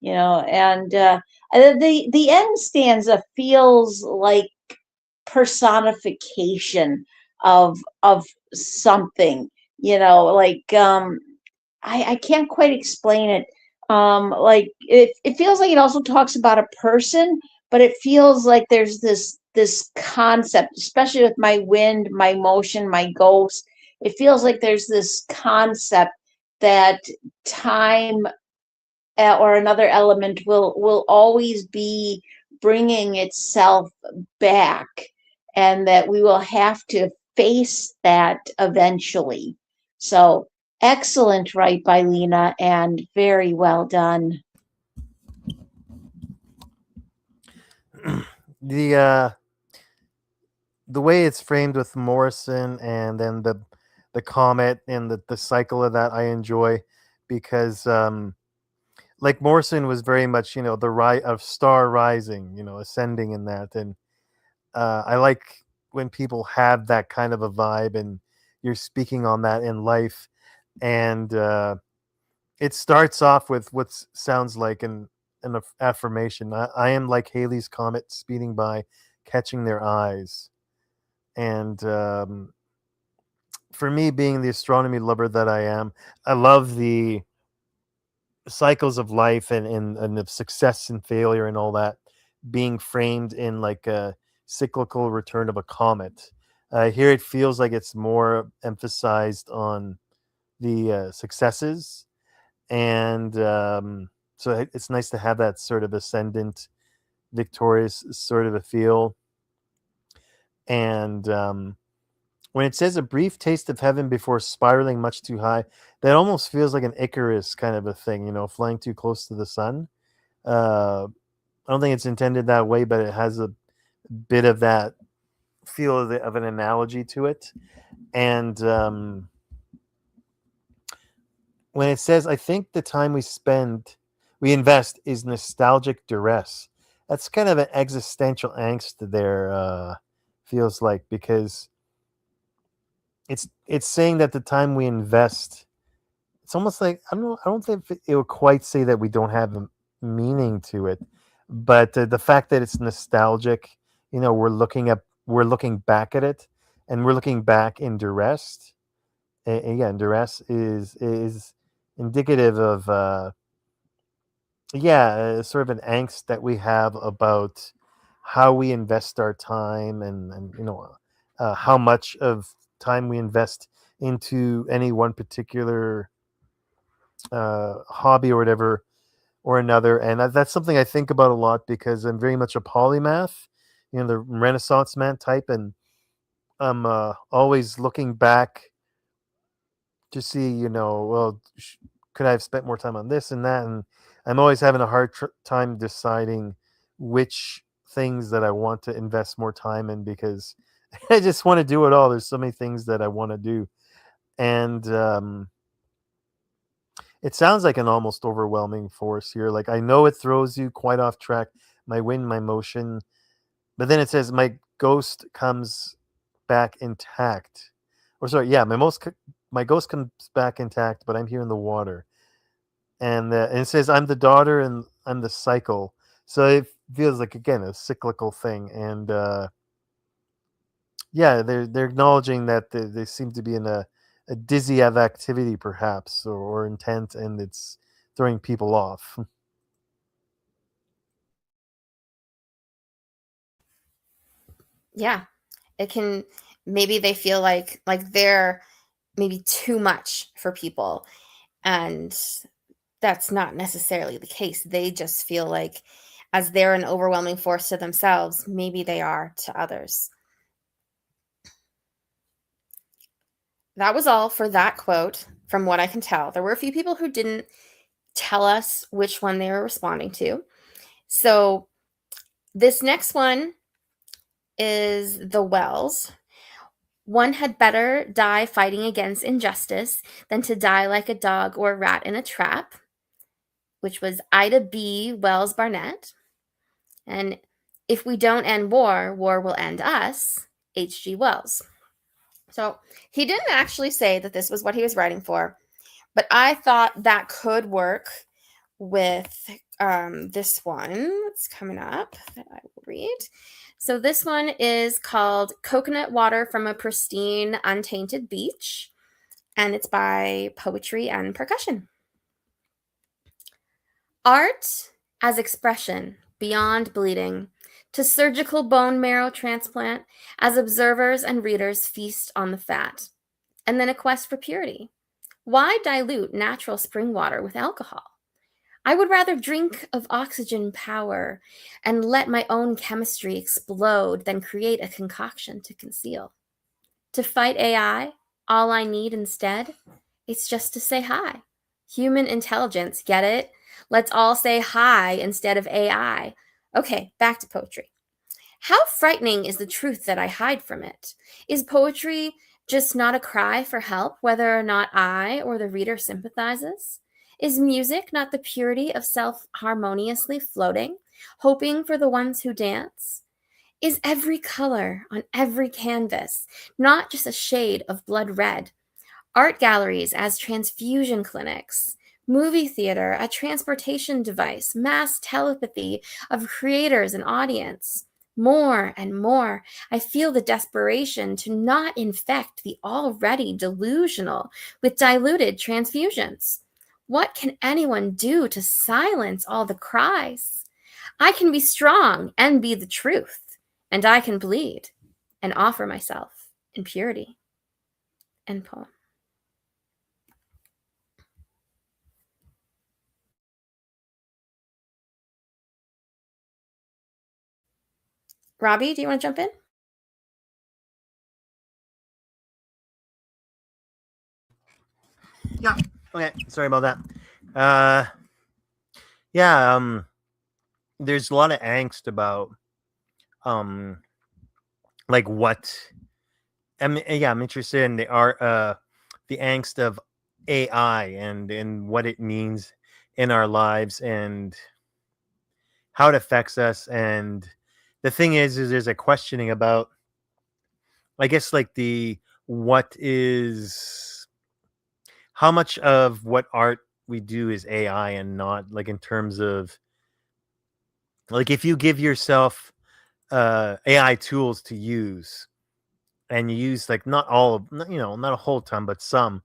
And the end stanza feels like personification of something. Like I can't quite explain it. Like it feels like it also talks about a person, but it feels like there's this concept, especially with my wind, my motion, my ghost. It feels like there's this concept that time or another element will always be bringing itself back, and that we will have to face that eventually. So excellent, right, by Lena, and very well done. The way it's framed with Morrison, and then the comet and the cycle of that, I enjoy, because like Morrison was very much, the rise of star rising, ascending in that. And I like when people have that kind of a vibe, and you're speaking on that in life. And it starts off with what sounds like an affirmation. I am like Halley's comet, speeding by, catching their eyes. And for me, being the astronomy lover that I am, I love the cycles of life, and of success and failure and all that being framed in like a cyclical return of a comet. Here it feels like it's more emphasized on the successes, and so it's nice to have that sort of ascendant, victorious sort of a feel. And when it says a brief taste of heaven before spiraling much too high, that almost feels like an Icarus kind of a thing, flying too close to the sun. I don't think it's intended that way, but it has a bit of that feel of an analogy to it. And when it says, I think the time we invest is nostalgic duress, that's kind of an existential angst there, feels like, because it's saying that the time we invest, it's almost like, I don't think it would quite say that we don't have a meaning to it, but the fact that it's nostalgic, we're looking back at it, and we're looking back in duress. Again, duress is indicative of sort of an angst that we have about how we invest our time, and how much of time we invest into any one particular hobby or whatever or another. And that's something I think about a lot, because I'm very much a polymath, the Renaissance man type, and I'm always looking back to see, well, could I have spent more time on this and that? And I'm always having a hard time deciding which things that I want to invest more time in, because I just want to do it all. There's so many things that I want to do. And it sounds like an almost overwhelming force here. Like, I know it throws you quite off track, my wind, my motion. But then it says, my ghost comes back intact. Or sorry, yeah, my ghost comes back intact, but I'm here in the water. And it says, I'm the daughter and I'm the cycle. So it feels like, again, a cyclical thing. And they're acknowledging that they seem to be in a dizzy of activity, perhaps, or intent, and it's throwing people off. Yeah, it can, maybe they feel like they're maybe too much for people, and that's not necessarily the case. They just feel like, as they're an overwhelming force to themselves, maybe they are to others. That was all for that quote. from what I can tell. There were a few people who didn't tell us which one they were responding to. So this next one is the Wells. One had better die fighting against injustice than to die like a dog or a rat in a trap, which was Ida B. Wells Barnett. And if we don't end war, war will end us, H.G. Wells. So he didn't actually say that this was what he was writing for, but I thought that could work with this one that's coming up that I will read. So this one is called Coconut Water from a Pristine, Untainted Beach, and it's by Poetry and Percussion. Art as expression beyond bleeding, to surgical bone marrow transplant, as observers and readers feast on the fat. And then a quest for purity. Why dilute natural spring water with alcohol? I would rather drink of oxygen power and let my own chemistry explode than create a concoction to conceal. To fight AI, all I need instead, it's just to say hi. Human intelligence, get it? Let's all say hi instead of AI. Okay, back to poetry. How frightening is the truth that I hide from it? Is poetry just not a cry for help, whether or not I or the reader sympathizes? Is music not the purity of self harmoniously floating, hoping for the ones who dance? Is every color on every canvas not just a shade of blood red? Art galleries as transfusion clinics, movie theater a transportation device, mass telepathy of creators and audience. More and more, I feel the desperation to not infect the already delusional with diluted transfusions. What can anyone do to silence all the cries? I can be strong and be the truth, and I can bleed and offer myself in purity. End poem. Robbie, do you want to jump in? Yeah. Okay. Sorry about that. Yeah. There's a lot of angst about, like what. I mean, yeah, I'm interested in the art, the angst of AI and what it means in our lives and how it affects us. And the thing is there's a questioning about, I guess, like what is, how much of what art we do is AI and not, like, in terms of, like, if you give yourself AI tools to use and you use, like, not all of, not a whole ton, but some,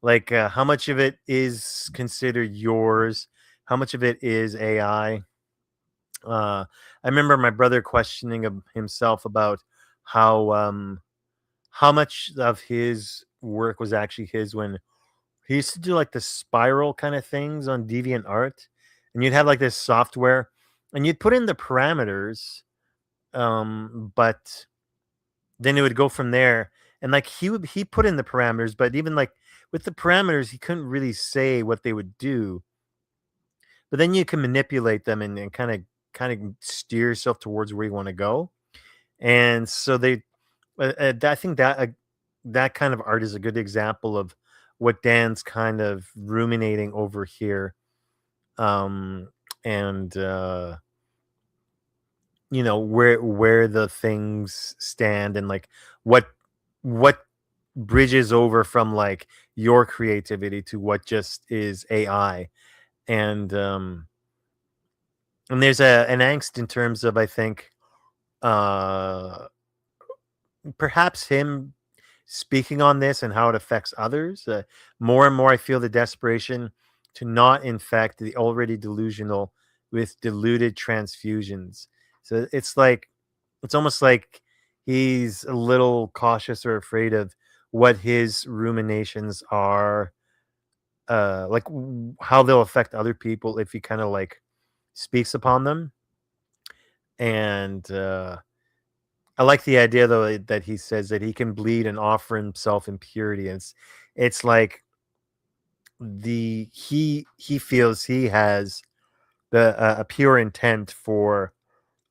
like, how much of it is considered yours? How much of it is AI? I remember my brother questioning himself about how much of his work was actually his when he used to do, like, the spiral kind of things on DeviantArt, and you'd have, like, this software, and you'd put in the parameters, but then it would go from there. And, like, he put in the parameters, but even, like, with the parameters, he couldn't really say what they would do. But then you can manipulate them and kind of steer yourself towards where you want to go. And so I think that kind of art is a good example of what Dan's kind of ruminating over here. Um, and where the things stand, and, like, what bridges over from, like, your creativity to what just is AI. And there's an angst in terms of, I think, uh perhaps him speaking on this and how it affects others. More and more, I feel the desperation to not infect the already delusional with diluted transfusions. So it's almost like he's a little cautious or afraid of what his ruminations are, like, how they'll affect other people if he kind of, like, speaks upon them. And I like the idea, though, that he says that he can bleed and offer himself in purity. And it's like, he feels he has a pure intent for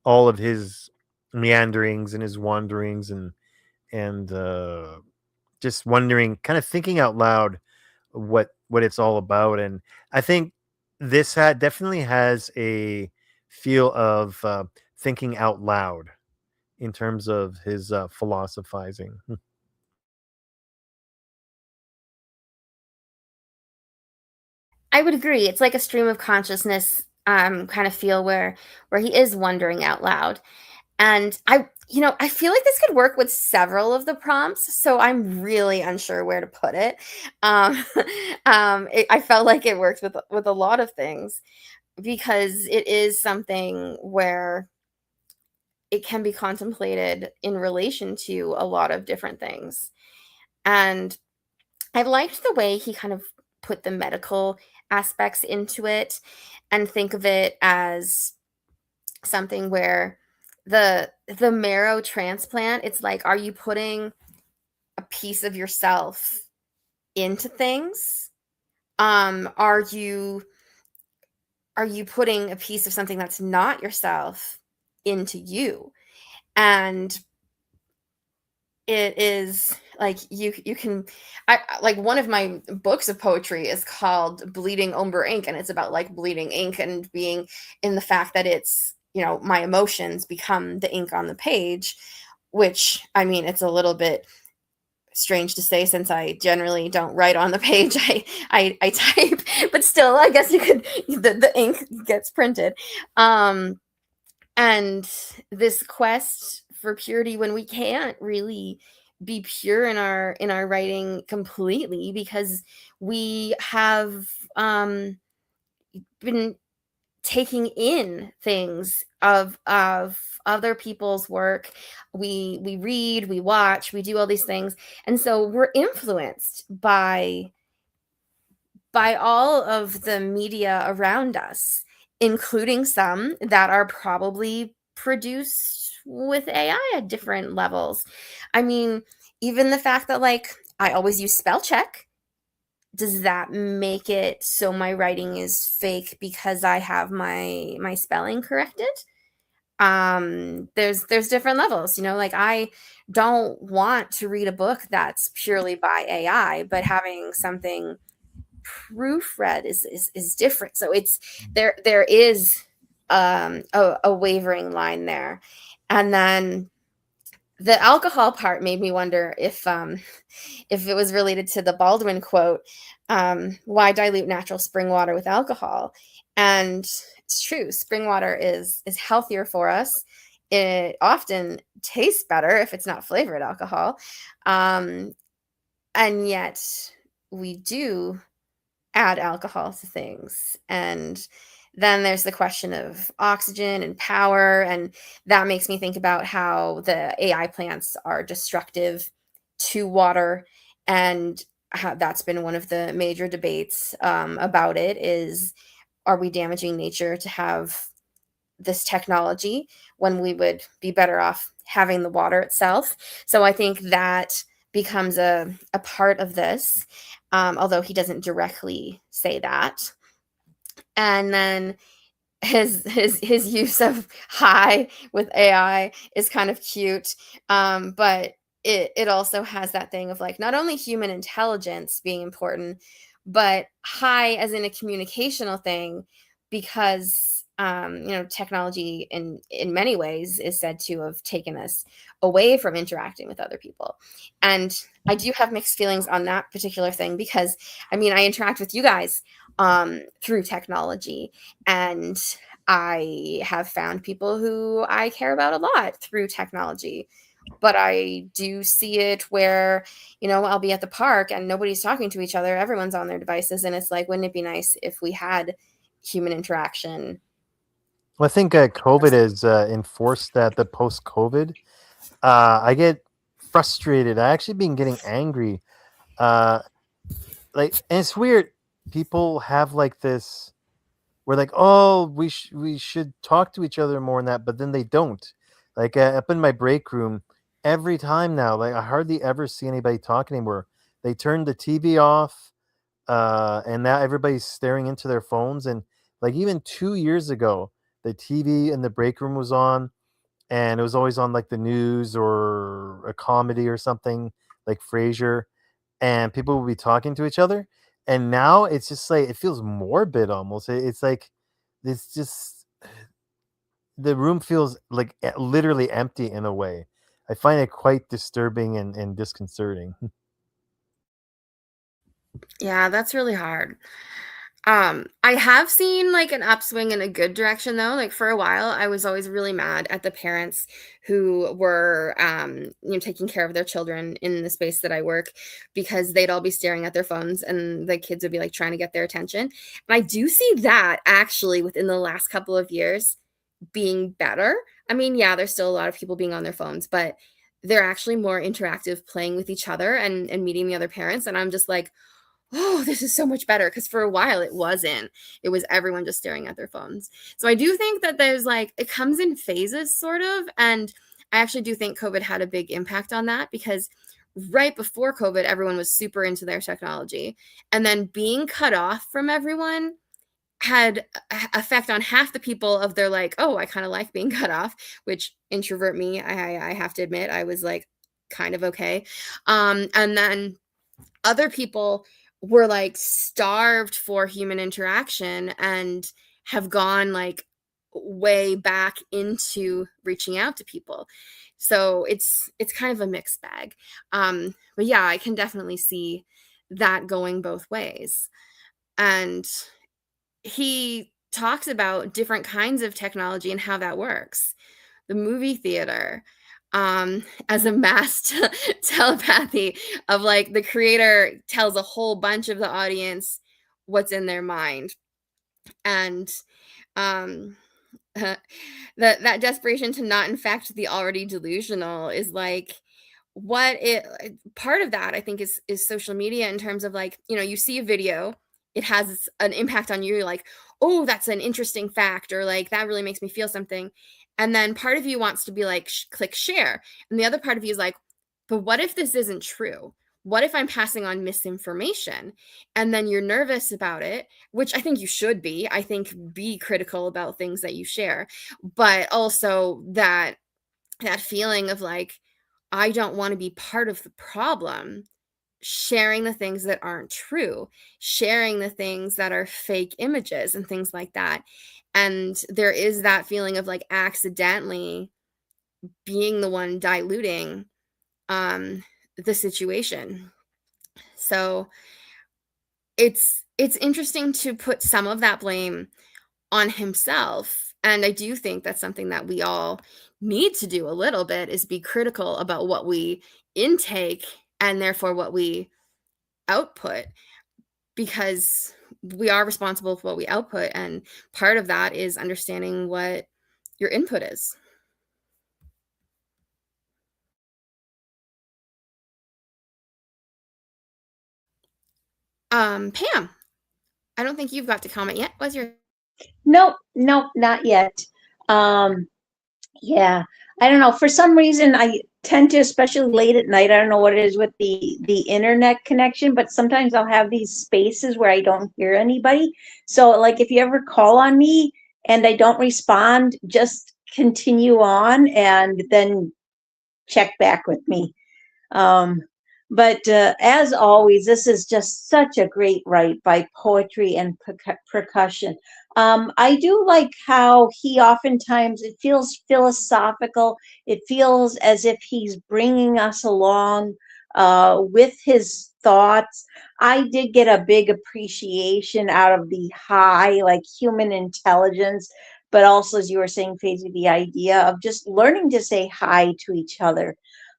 all of his meanderings and his wanderings and just wondering, kind of thinking out loud what it's all about. And I think this definitely has a feel of thinking out loud in terms of his philosophizing. I would agree. It's like a stream of consciousness kind of feel where he is wondering out loud. And I feel like this could work with several of the prompts, so I'm really unsure where to put it. Um, I felt like it works with a lot of things because it is something where it can be contemplated in relation to a lot of different things. And I liked the way he kind of put the medical aspects into it and think of it as something where the marrow transplant, it's like, are you putting a piece of yourself into things? Are you putting a piece of something that's not yourself into you? And it is like you can I like one of my books of poetry is called Bleeding Ombre Ink, and it's about like bleeding ink and being in the fact that it's, my emotions become the ink on the page, which, I mean, it's a little bit strange to say since I generally don't write on the page. I type, but still, I guess you could, the ink gets printed. And this quest for purity when we can't really be pure in our writing completely because we have been taking in things of other people's work. We read, we watch, we do all these things, and so we're influenced by all of the media around us, including some that are probably produced with AI at different levels. I mean, even the fact that, like, I always use spell check, does that make it so my writing is fake because I have my spelling corrected? There's different levels, like, I don't want to read a book that's purely by AI, but having something proofread is different. So it's there is a wavering line there. And then the alcohol part made me wonder if it was related to the Baldwin quote, why dilute natural spring water with alcohol? And it's true, spring water is healthier for us. It often tastes better if it's not flavored alcohol. And yet we do add alcohol to things. And then there's the question of oxygen and power. And that makes me think about how the AI plants are destructive to water. And how that's been one of the major debates about it is, are we damaging nature to have this technology when we would be better off having the water itself? So I think that becomes a part of this, although he doesn't directly say that. And then his use of high with AI is kind of cute, but it also has that thing of, like, not only human intelligence being important, but high as in a communicational thing, because technology in many ways is said to have taken us away from interacting with other people. And I do have mixed feelings on that particular thing because, I mean, I interact with you guys through technology, and I have found people who I care about a lot through technology. But I do see it where, I'll be at the park and nobody's talking to each other. Everyone's on their devices. And it's like, wouldn't it be nice if we had human interaction? Well, I think COVID has enforced that. The post-COVID, I get frustrated. I actually been getting angry. And it's weird. People have like this. We're like, oh, we should talk to each other more than that, but then they don't. Like up in my break room, every time now, like I hardly ever see anybody talk anymore. They turn the TV off. and now everybody's staring into their phones. And like even 2 years ago, the TV in the break room was on, and it was always on like the news or a comedy or something like Frasier, and people would be talking to each other. And now it's just like it feels morbid almost. It's like it's just the room feels like literally empty in a way. I find it quite disturbing and disconcerting. Yeah, that's really hard. I have seen like an upswing in a good direction though. Like for a while, I was always really mad at the parents who were, taking care of their children in the space that I work, because they'd all be staring at their phones and the kids would be like trying to get their attention. And I do see that actually within the last couple of years being better. I mean, yeah, there's still a lot of people being on their phones, but they're actually more interactive, playing with each other and meeting the other parents. And I'm just like, oh, this is so much better, because for a while it wasn't. It was everyone just staring at their phones. So I do think that there's like, it comes in phases sort of. And I actually do think COVID had a big impact on that, because right before COVID, everyone was super into their technology. And then being cut off from everyone had effect on half the people of their like, oh, I kind of like being cut off, which introvert me, I have to admit, I was like kind of okay. And then other people were like starved for human interaction and have gone like way back into reaching out to people. So it's kind of a mixed bag. But yeah, I can definitely see that going both ways. And he talks about different kinds of technology and how that works. The movie theater, as a mass telepathy of like the creator tells a whole bunch of the audience what's in their mind. And that desperation to not infect the already delusional is like what it part of that I think is social media, in terms of like, you see a video, it has an impact on you. You're like, oh, that's an interesting fact, or like that really makes me feel something. And then part of you wants to be like, click share. And the other part of you is like, but what if this isn't true? What if I'm passing on misinformation? And then you're nervous about it, which I think you should be. I think be critical about things that you share, but also that feeling of like, I don't want to be part of the problem, sharing the things that aren't true, sharing the things that are fake images and things like that. And there is that feeling of like accidentally being the one diluting the situation. So it's interesting to put some of that blame on himself. And I do think that's something that we all need to do a little bit, is be critical about what we intake and therefore what we output, because we are responsible for what we output. And part of that is understanding what your input is. Pam, I don't think you've got to comment yet. What's your... Nope, not yet. Yeah, I don't know. For some reason, I tend to, especially late at night, I don't know what it is with the internet connection, but sometimes I'll have these spaces where I don't hear anybody. So like if you ever call on me and I don't respond, just continue on and then check back with me. But as always, this is just such a great write by poetry and percussion. I do like how he oftentimes, it feels philosophical. It feels as if he's bringing us along with his thoughts. I did get a big appreciation out of the high, like human intelligence, but also, as you were saying, Faisy, the idea of just learning to say hi to each other.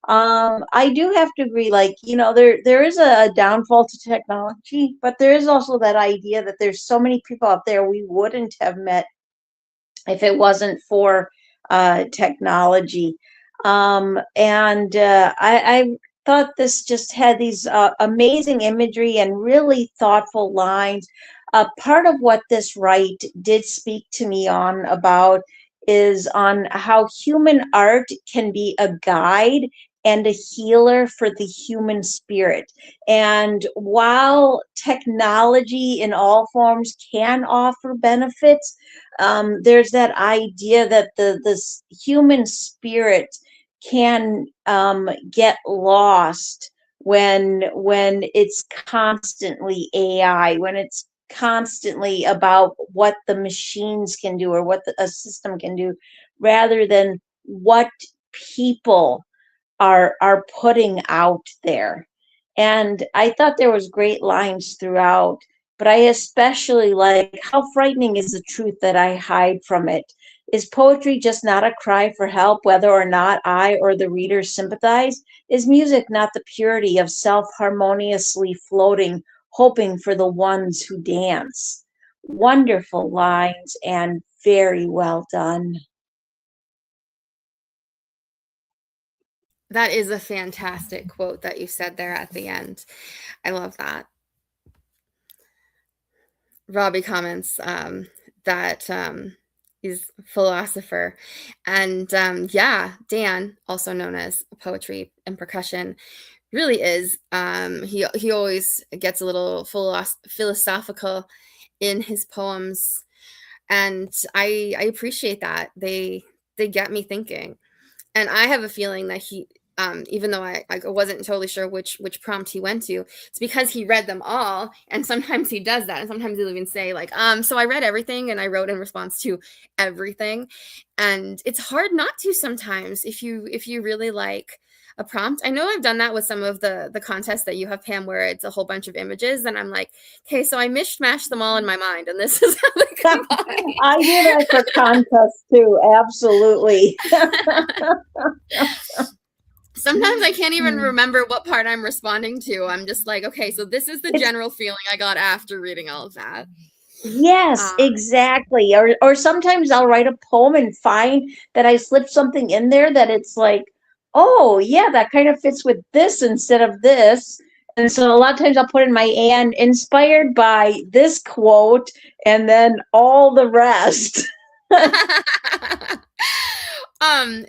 I do have to agree, like, there is a downfall to technology, but there is also that idea that there's so many people out there we wouldn't have met if it wasn't for technology. And I thought this just had these amazing imagery and really thoughtful lines. Part of what this write did speak to me on about is on how human art can be a guide and a healer for the human spirit. And while technology in all forms can offer benefits, there's that idea that this human spirit can get lost when it's constantly AI, when it's constantly about what the machines can do or what a system can do, rather than what people are putting out there. And I thought there was great lines throughout, but I especially like, how frightening is the truth that I hide from it? Is poetry just not a cry for help, whether or not I or the reader sympathize? Is music not the purity of self harmoniously floating, hoping for the ones who dance? Wonderful lines and very well done. That is a fantastic quote that you said there at the end. I love that. Robbie comments that he's a philosopher. And yeah, Dan, also known as Poetry and Percussion, really is. He always gets a little philosophical in his poems. And I appreciate that. They get me thinking. And I have a feeling that he, even though I wasn't totally sure which prompt he went to, it's because he read them all. And sometimes he does that. And sometimes he'll even say like, so I read everything and I wrote in response to everything. And it's hard not to sometimes if you really like a prompt. I know I've done that with some of the contests that you have, Pam, where it's a whole bunch of images and I'm like, okay, so I mishmashed them all in my mind and this is how they combine. I do that for contests too, absolutely. Sometimes I can't even remember what part I'm responding to. I'm just like, okay, so this is the general feeling I got after reading all of that. Yes, exactly. Or sometimes I'll write a poem and find that I slipped something in there that it's like, oh yeah, that kind of fits with this instead of this. And so a lot of times I'll put in my and inspired by this quote and then all the rest. A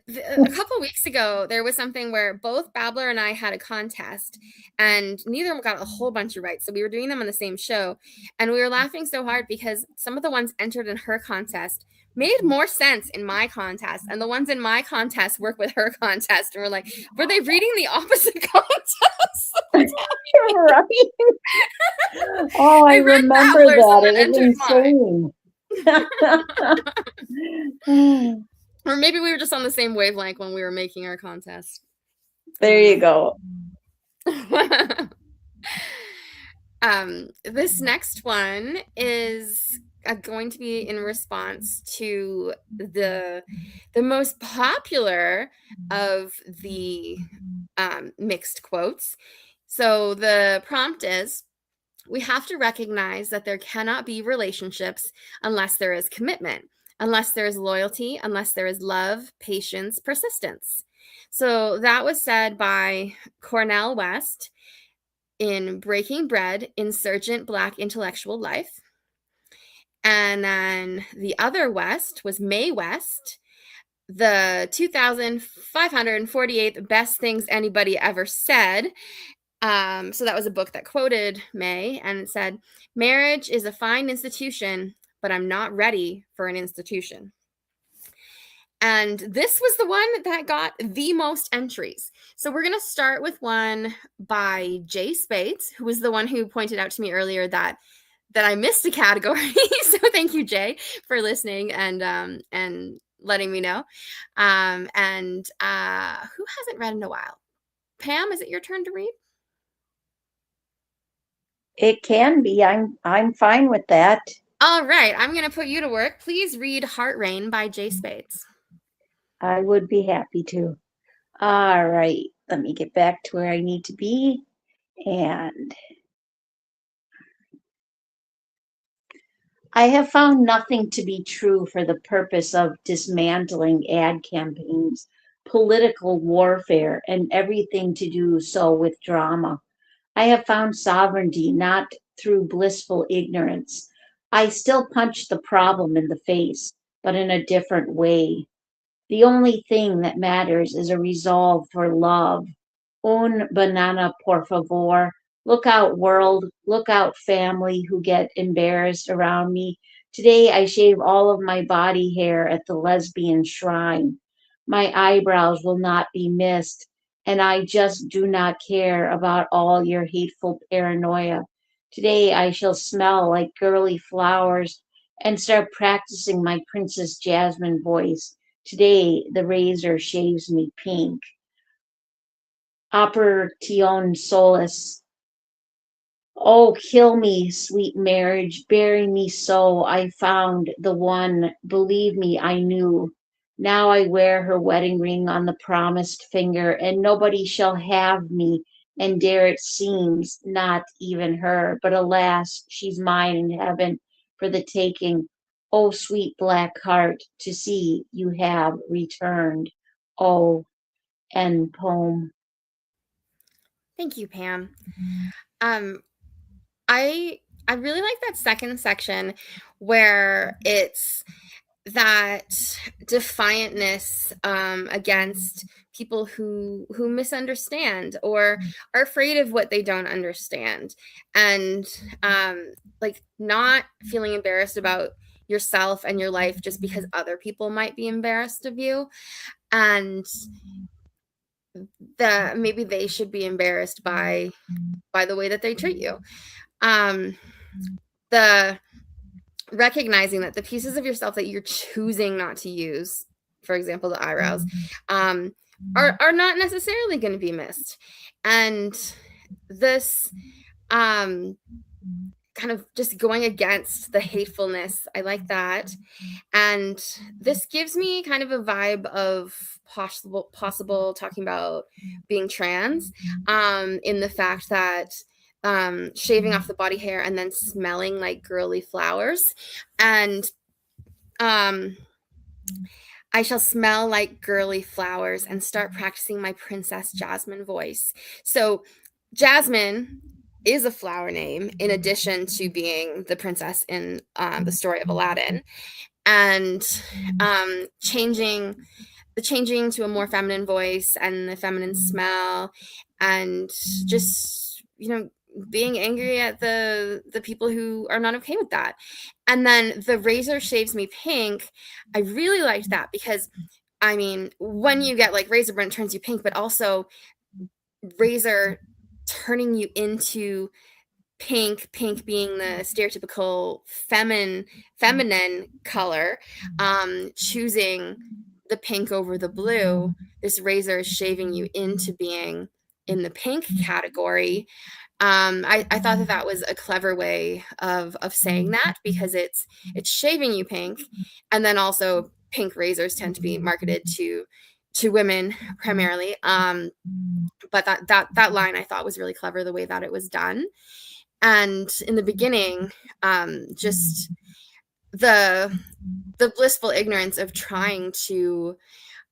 couple weeks ago, there was something where both Babbler and I had a contest, and neither of them got a whole bunch of right. So we were doing them on the same show, and we were laughing so hard because some of the ones entered in her contest made more sense in my contest, and the ones in my contest work with her contest. And we're like, were they reading the opposite contest? Right. Oh, I remember that. It was insane. Or maybe we were just on the same wavelength when we were making our contest. There you go. This next one is going to be in response to the most popular of the mixed quotes. So the prompt is, we have to recognize that there cannot be relationships unless there is commitment, unless there is loyalty, unless there is love, patience, persistence. So that was said by Cornel West in Breaking Bread, Insurgent Black Intellectual Life. And then the other West was Mae West, the 2,548th Best Things Anybody Ever Said. So that was a book that quoted Mae, and it said, marriage is a fine institution, but I'm not ready for an institution. And this was the one that got the most entries. So we're going to start with one by Jay Spades, who was the one who pointed out to me earlier that I missed a category. So thank you, Jay, for listening and letting me know. And who hasn't read in a while? Pam, is it your turn to read? It can be. I'm fine with that. All right. I'm going to put you to work. Please read Heart Rain by Jay Spades. I would be happy to. All right. Let me get back to where I need to be. And I have found nothing to be true for the purpose of dismantling ad campaigns, political warfare, and everything to do so with drama. I have found sovereignty not through blissful ignorance. I still punch the problem in the face, but in a different way. The only thing that matters is a resolve for love. Un banana, por favor. Look out, world. Look out, family who get embarrassed around me. Today I shave all of my body hair at the lesbian shrine. My eyebrows will not be missed, and I just do not care about all your hateful paranoia. Today I shall smell like girly flowers and start practicing my Princess Jasmine voice. Today the razor shaves me pink. Operation Solace. Oh, kill me, sweet marriage, bury me so. I found the one, believe me, I knew. Now I wear her wedding ring on the promised finger, and nobody shall have me, and dare it seems, not even her. But alas, she's mine in heaven for the taking. Oh, sweet black heart, to see you have returned. Oh, end poem. Thank you, Pam. Um, I really like that second section where it's that defiantness against people who misunderstand or are afraid of what they don't understand, and like not feeling embarrassed about yourself and your life just because other people might be embarrassed of you, and that maybe they should be embarrassed by the way that they treat you. The recognizing that the pieces of yourself that you're choosing not to use, for example, the eyebrows, are not necessarily going to be missed. And this kind of just going against the hatefulness, I like that. And this gives me kind of a vibe of possible talking about being trans, in the fact that shaving off the body hair and then smelling like girly flowers. And I shall smell like girly flowers and start practicing my Princess Jasmine voice. So Jasmine is a flower name in addition to being the princess in the story of Aladdin. And changing to a more feminine voice and the feminine smell, and just, being angry at the people who are not okay with that. And then the razor shaves me pink. I really liked that because, I mean, when you get like razor burn, it turns you pink, but also razor turning you into pink being the stereotypical feminine color, choosing the pink over the blue. This razor is shaving you into being in the pink category. I thought that was a clever way of saying that, because it's shaving you pink, and then also pink razors tend to be marketed to women primarily. But that line I thought was really clever, the way that it was done. And in the beginning, just the blissful ignorance of trying to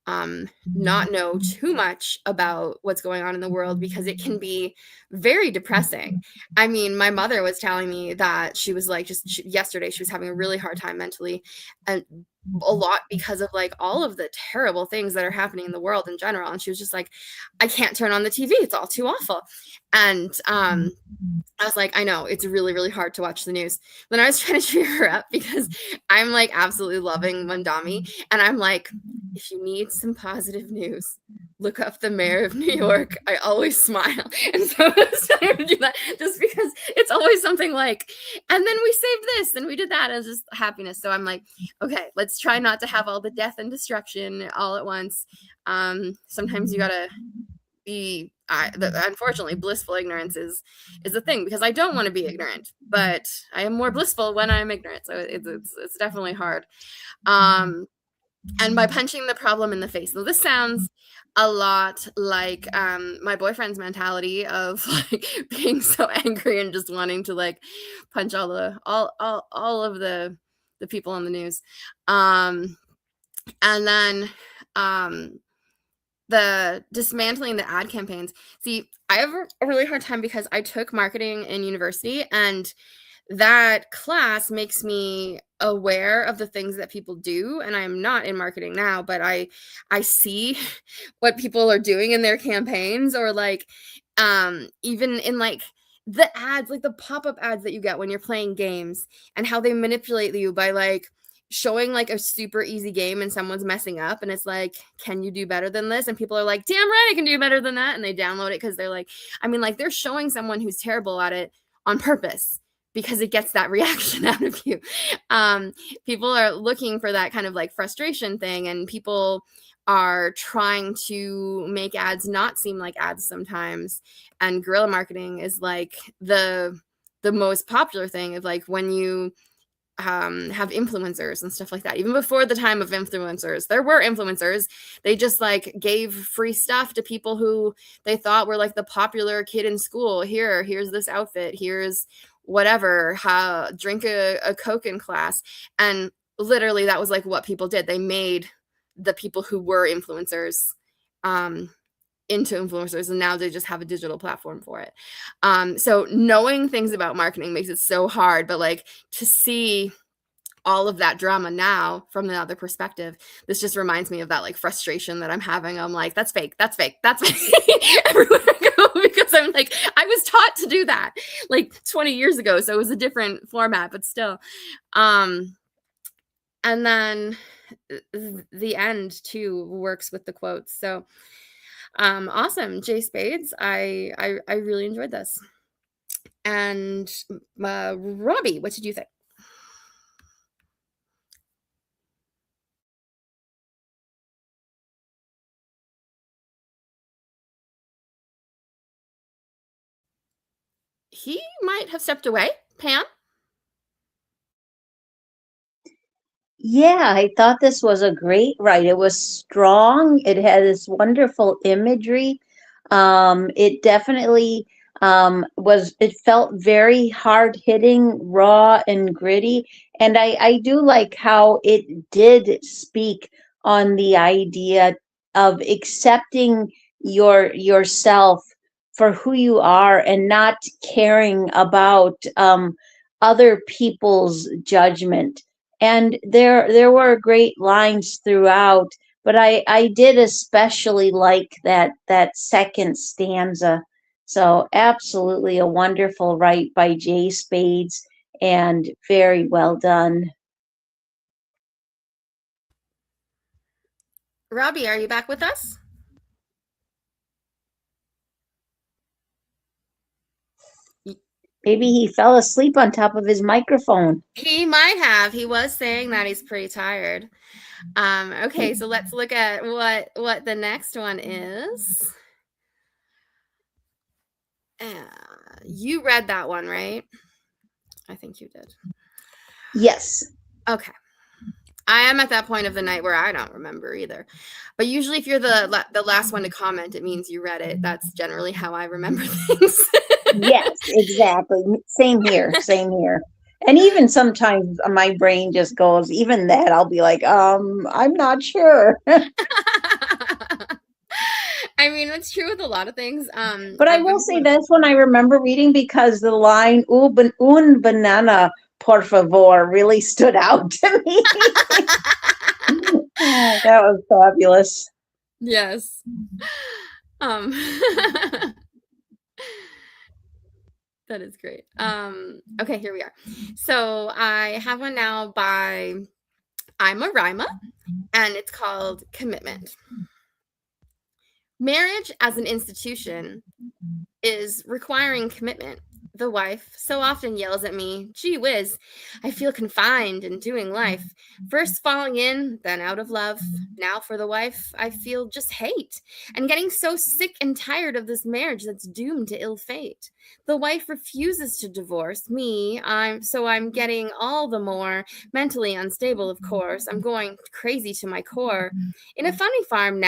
not know too much about what's going on in the world, because it can be very depressing. I mean, my mother was telling me that she was like, yesterday she was having a really hard time mentally, and a lot because of like all of the terrible things that are happening in the world in general. And she was just like, I can't turn on the TV, it's all too awful. And I was like, I know, it's really, really hard to watch the news. Then I was trying to cheer her up because I'm like absolutely loving Mandami. And I'm like, if you need some positive news, look up the mayor of New York. I always smile. And so I was trying to do that just because it's always something like, and then we saved this and we did that. It was just happiness. So I'm like, okay, let's try not to have all the death and destruction all at once. Sometimes you gotta be, unfortunately, blissful ignorance is the thing, because I don't want to be ignorant, but I am more blissful when I'm ignorant. So it's definitely hard. And by punching the problem in the face. So this sounds a lot like my boyfriend's mentality of like being so angry and just wanting to like punch all of the people on the news. And then the dismantling the ad campaigns. See, I have a really hard time because I took marketing in university, and that class makes me aware of the things that people do, and I'm not in marketing now, but I see what people are doing in their campaigns, or like even in like the ads, like the pop-up ads that you get when you're playing games, and how they manipulate you by like showing like a super easy game and someone's messing up, and it's like, can you do better than this? And people are like, damn right, I can do better than that, and they download it because they're like, I mean, like they're showing someone who's terrible at it on purpose because it gets that reaction out of you. People are looking for that kind of like frustration thing, and people are trying to make ads not seem like ads sometimes. And guerrilla marketing is like the most popular thing of like when you have influencers and stuff like that. Even before the time of influencers, there were influencers. They just like gave free stuff to people who they thought were like the popular kid in school. Here's this outfit. Here's whatever. Drink a Coke in class. And literally that was like what people did. They made the people who were influencers into influencers, and now they just have a digital platform for it. So knowing things about marketing makes it so hard, but like to see all of that drama now from the other perspective, this just reminds me of that like frustration that I'm having. I'm like, that's fake, that's fake, that's fake everywhere I go, because I'm like, I was taught to do that like 20 years ago, so it was a different format, but still. And then the end too works with the quotes. So awesome, Jay Spades. I really enjoyed this. And Robbie, what did you think? He might have stepped away. Pam? Yeah, I thought this was a great write. It was strong. It had this wonderful imagery. It definitely it felt very hard hitting, raw and gritty. And I do like how it did speak on the idea of accepting yourself for who you are and not caring about other people's judgment. And there were great lines throughout, but I did especially like that second stanza. So absolutely a wonderful write by Jay Spades, and very well done. Robbie, are you back with us? Maybe he fell asleep on top of his microphone. He might have. He was saying that he's pretty tired. Okay, so let's look at what the next one is. You read that one, right? I think you did. Yes. Okay. I am at that point of the night where I don't remember either. But usually if you're the last one to comment, it means you read it. That's generally how I remember things. Yes, exactly. Same here. Same here. And even sometimes my brain just goes, even that, I'll be like, I'm not sure. I mean, it's true with a lot of things. But I will say that's when I remember reading, because the line, un banana, por favor, really stood out to me. Oh, that was fabulous. Yes. That is great. Okay, here we are. So I have one now by I'm a Rima, and it's called Commitment. Marriage as an institution is requiring commitment. The wife so often yells at me, gee whiz, I feel confined in doing life. First falling in, then out of love. Now for the wife, I feel just hate and getting so sick and tired of this marriage that's doomed to ill fate. The wife refuses to divorce me, I'm getting all the more mentally unstable, of course. I'm going crazy to my core. In a funny farm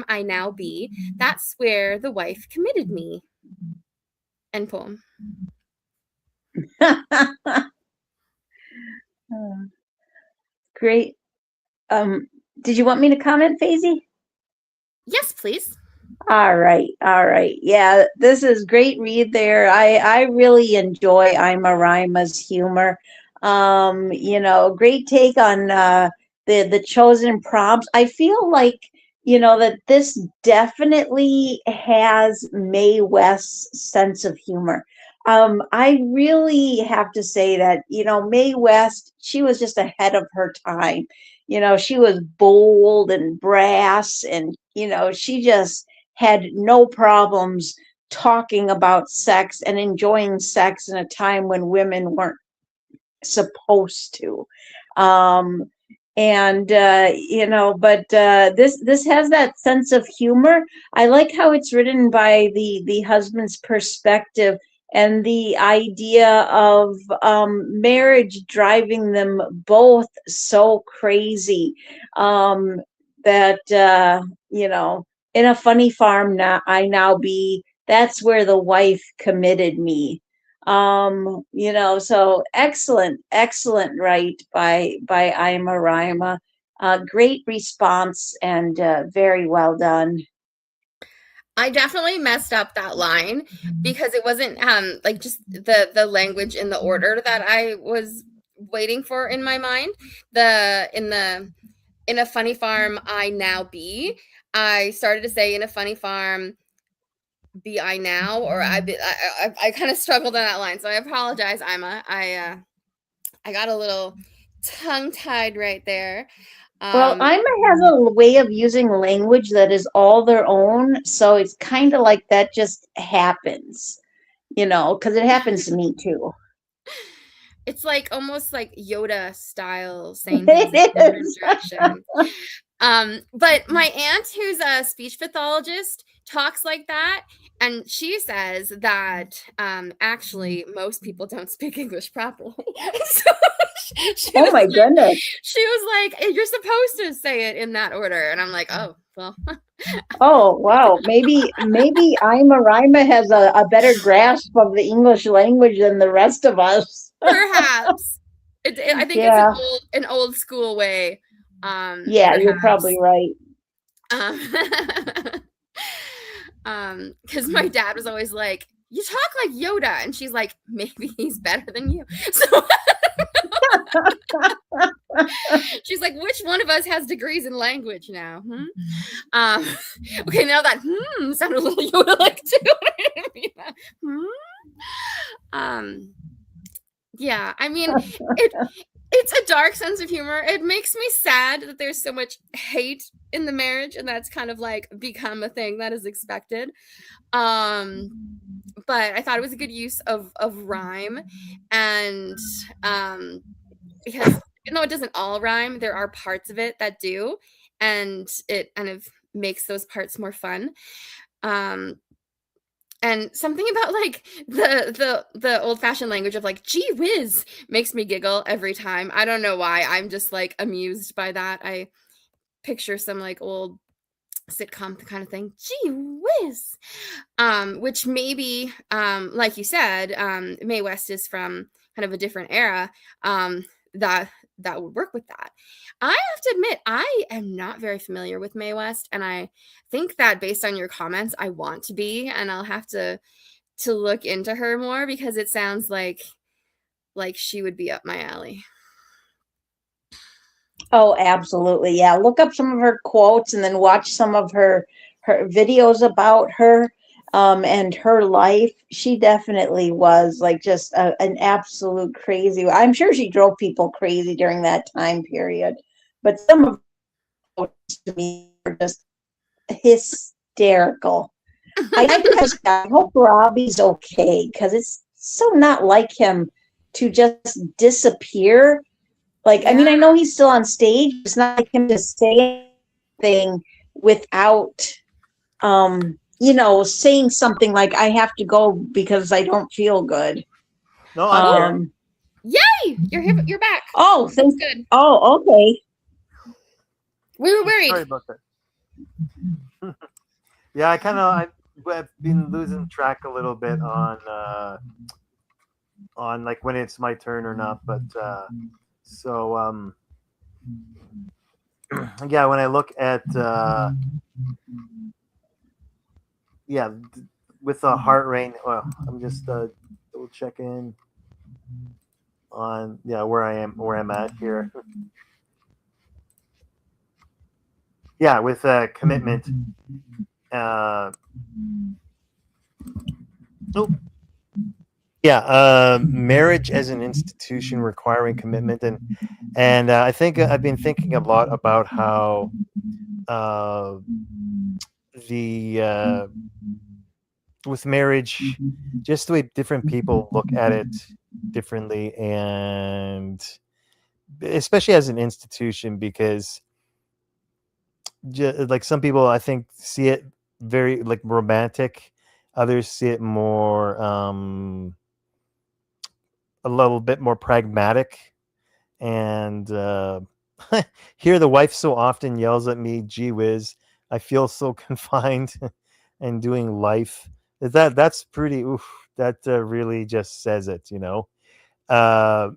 I now be, that's where the wife committed me. End poem. Great. Did you want me to comment, Faisy? Yes, please. All right. Yeah, this is great read there. I really enjoy I'm a Rima's humor. Great take on the chosen prompts. I feel like, that this definitely has Mae West's sense of humor. I really have to say that, Mae West, she was just ahead of her time. She was bold and brass, and, she just had no problems talking about sex and enjoying sex in a time when women weren't supposed to. Um, but this has that sense of humor. I like how it's written by the husband's perspective, and the idea of marriage driving them both so crazy, that in a funny farm now I now be, that's where the wife committed me. So excellent right by Ima Rima. Great response, and very well done. I definitely messed up that line because it wasn't like just the language in the order that I was waiting for in my mind. In a funny farm I now be, I started to say in a funny farm be I now, or I kind of struggled on that line, so I apologize, Ima. I got a little tongue tied right there. Well, Ima has a way of using language that is all their own, so it's kind of like that just happens, because it happens to me too. It's like almost like Yoda style, saying things in It different is. direction. But my aunt, who's a speech pathologist, talks like that, and she says that actually most people don't speak English properly. So Oh my goodness. she was like, "You're supposed to say it in that order," and I'm like, "Oh, well." Oh wow, maybe Ima Rima has a better grasp of the English language than the rest of us. Perhaps. I think Yeah. it's an old school way. Yeah, Perhaps. you're probably right. Because my dad was always like, "You talk like Yoda," and she's like, "Maybe he's better than you." So she's like, "Which one of us has degrees in language now?" Okay, now that sounded a little Yoda-like too. Yeah, I mean, it's a dark sense of humor. It makes me sad that there's so much hate in the marriage, and that's kind of like become a thing that is expected. But I thought it was a good use of rhyme, and because even though it doesn't all rhyme, there are parts of it that do, and it kind of makes those parts more fun. And something about like the old-fashioned language of like gee whiz makes me giggle every time. I don't know why. I'm just like amused by that. I picture some like old sitcom kind of thing. Gee whiz. Which maybe like you said, Mae West is from kind of a different era. That would work with that. I have to admit, I am not very familiar with Mae West, and I think that based on your comments, I want to be, and I'll have to look into her more because it sounds like she would be up my alley. Oh, absolutely. Yeah. Look up some of her quotes and then watch some of her videos about her, and her life. She definitely was like just an absolute crazy. I'm sure she drove people crazy during that time period, but some of her quotes to me are just hysterical. I hope Robbie's okay, because it's so not like him to just disappear. Like, I mean, I know he's still on stage. It's not like him to say anything without, saying something like, "I have to go because I don't feel good." No, I'm here. Yay! You're back. Oh, that's good. Oh, okay. We were worried. Sorry about that. Yeah, I've been losing track a little bit on like when it's my turn or not, but so yeah, when I look at with the heart rate, well, I'm just double checking. on where I'm at here. Yeah, with commitment. Marriage as an institution requiring commitment, and I think I've been thinking a lot about how the with marriage, just the way different people look at it differently, and especially as an institution, because like some people I think see it very like romantic, others see it more a little bit more pragmatic, and here the wife so often yells at me, gee whiz, I feel so confined and doing life. That's pretty oof, that really just says it, uh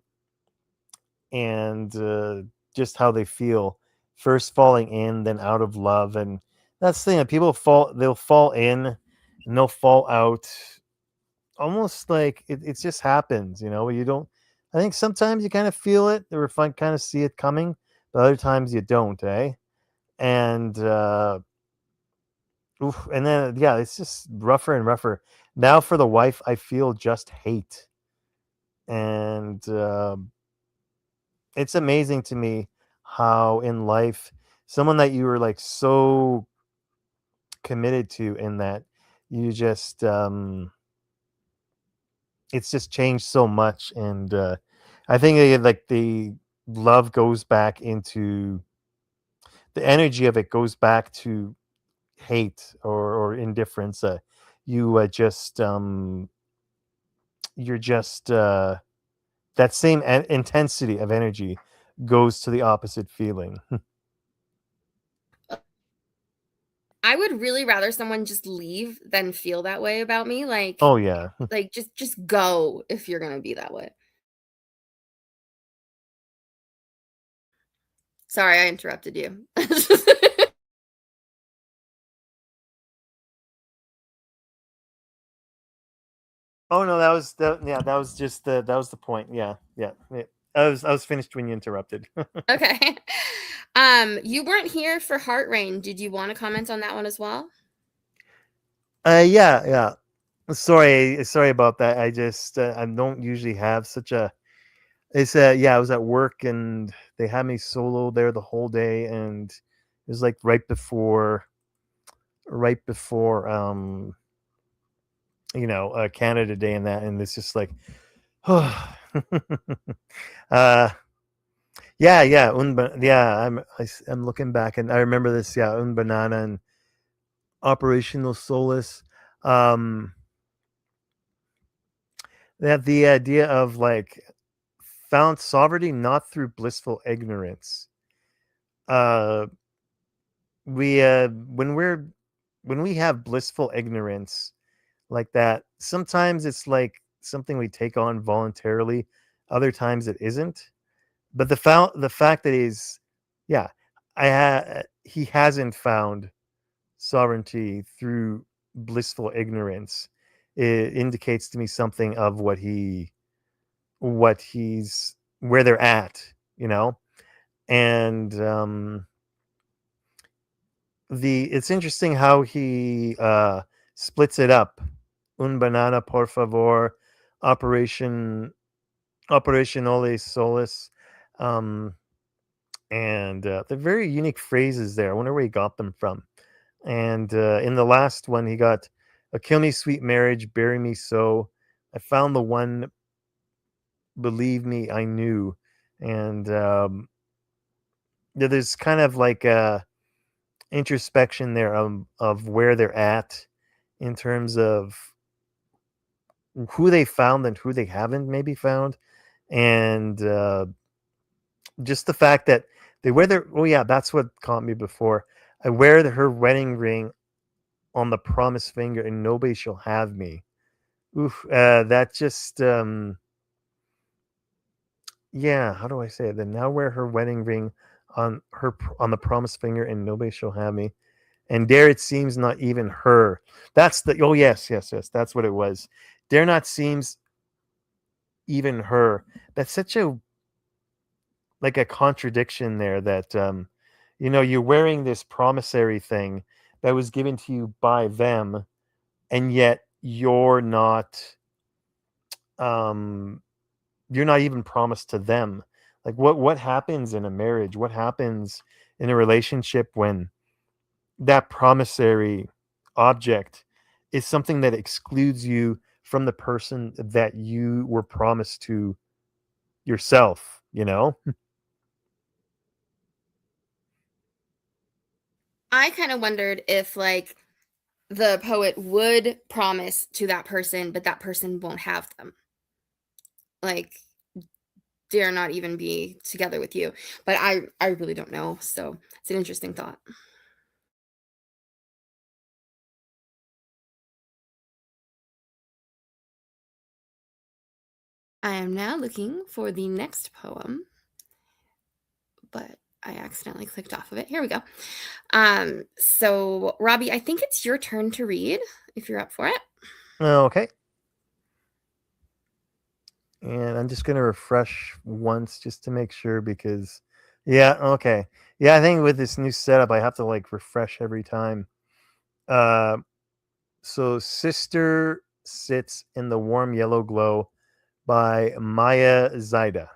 and just how they feel, first falling in, then out of love. And that's the thing, people they'll fall in and they'll fall out almost like it just happens, you don't. I think sometimes you kind of feel it or kind of see it coming, but other times you don't, and oof, and then it's just rougher and rougher. Now for the wife, I feel just hate, and it's amazing to me how in life someone that you were like so committed to, in that you just it's just changed so much. And I think like the love goes back into the energy of it goes back to hate or indifference. You just you're just that same intensity of energy goes to the opposite feeling. I would really rather someone just leave than feel that way about me. Like, Oh yeah. like just go if you're gonna be that way. Sorry, I interrupted you. Oh no, that was just that was the point. Yeah. I was finished when you interrupted. Okay. You weren't here for Heart Rain. Did you want to comment on that one as well? Yeah. Sorry about that. I just I don't usually have such a. It's I was at work and they had me solo there the whole day, and it was like right before Canada Day and that, and it's just like, uh I'm looking back and I remember this, Un Banana and Operational Solace. They have the idea of like found sovereignty not through blissful ignorance. Uh we when we have blissful ignorance like that, sometimes it's like something we take on voluntarily, other times it isn't. But the fact that yeah, he hasn't found sovereignty through blissful ignorance. It indicates to me something of where they're at, and it's interesting how he splits it up. Un banana, por favor, operationale solis, and they're very unique phrases there. I wonder where he got them from. And in the last one, he got a kill me sweet marriage, bury me so. I found the one, believe me, I knew. And there's kind of like a introspection there of where they're at in terms of who they found and who they haven't maybe found. And just the fact that they wear their, oh yeah, that's what caught me before. I wear her wedding ring on the promise finger and nobody shall have me. Oof, that just how do I say it? Then now wear her wedding ring on the promise finger and nobody shall have me. And dare it seems not even her. That's the, oh yes, that's what it was. Dare not seems even her. That's such a like a contradiction there that you're wearing this promissory thing that was given to you by them, and yet um you're not even promised to them. Like what happens in a marriage? What happens in a relationship when that promissory object is something that excludes you from the person that you were promised to yourself, you know? I kind of wondered if like the poet would promise to that person, but that person won't have them. Like dare not even be together with you. But I really don't know. So it's an interesting thought. I am now looking for the next poem, but I accidentally clicked off of it. Here we go. So Robbie, I think it's your turn to read if you're up for it. Okay. And I'm just going to refresh once just to make sure because, yeah, okay. Yeah, I think with this new setup, I have to like refresh every time. So Sister Sits in the Warm Yellow Glow by Maya Zaida.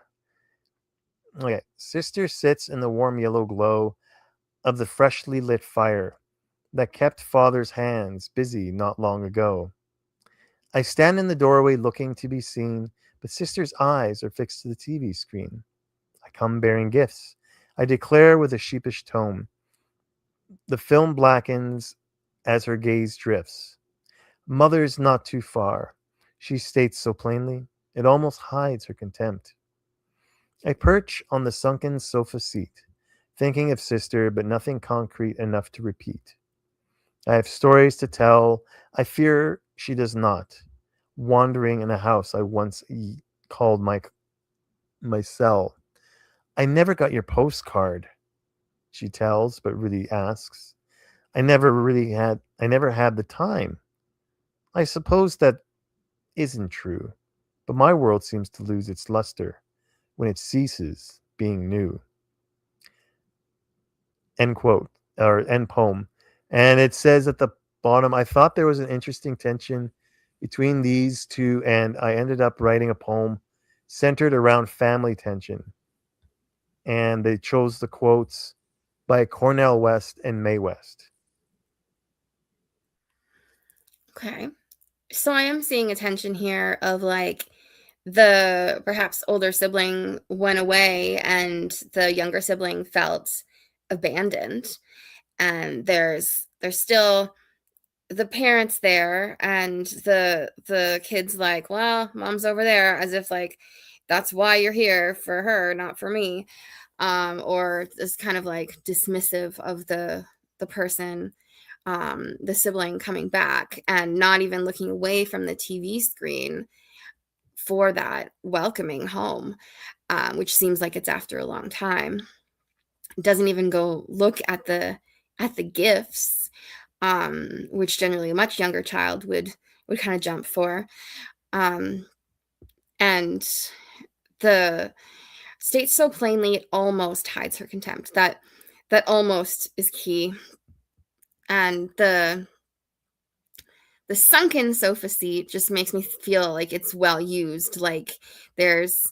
Okay. Sister sits in the warm yellow glow of the freshly lit fire that kept Father's hands busy not long ago. I stand in the doorway looking to be seen, but Sister's eyes are fixed to the TV screen. I come bearing gifts. I declare with a sheepish tone. The film blackens as her gaze drifts. Mother's not too far, she states so plainly, it almost hides her contempt. I perch on the sunken sofa seat, thinking of Sister, but nothing concrete enough to repeat. I have stories to tell, I fear she does not, wandering in a house I once called my cell. I never got your postcard, she tells, but really asks. I never had the time. I suppose that isn't true, but my world seems to lose its luster when it ceases being new. End quote, or end poem. And it says at the bottom, I thought there was an interesting tension between these two, and I ended up writing a poem centered around family tension. And they chose the quotes by Cornell West and Mae West. Okay. So I am seeing a tension here of like the perhaps older sibling went away and the younger sibling felt abandoned, and there's still the parents there, and the kids like, well, mom's over there, as if like that's why you're here, for her, not for me. Or this kind of like dismissive of the person, the sibling coming back and not even looking away from the TV screen for that welcoming home, which seems like it's after a long time. Doesn't even go look at the gifts, which generally a much younger child would kind of jump for. And the states so plainly it almost hides her contempt. That almost is key. And the sunken sofa seat just makes me feel like it's well used. Like there's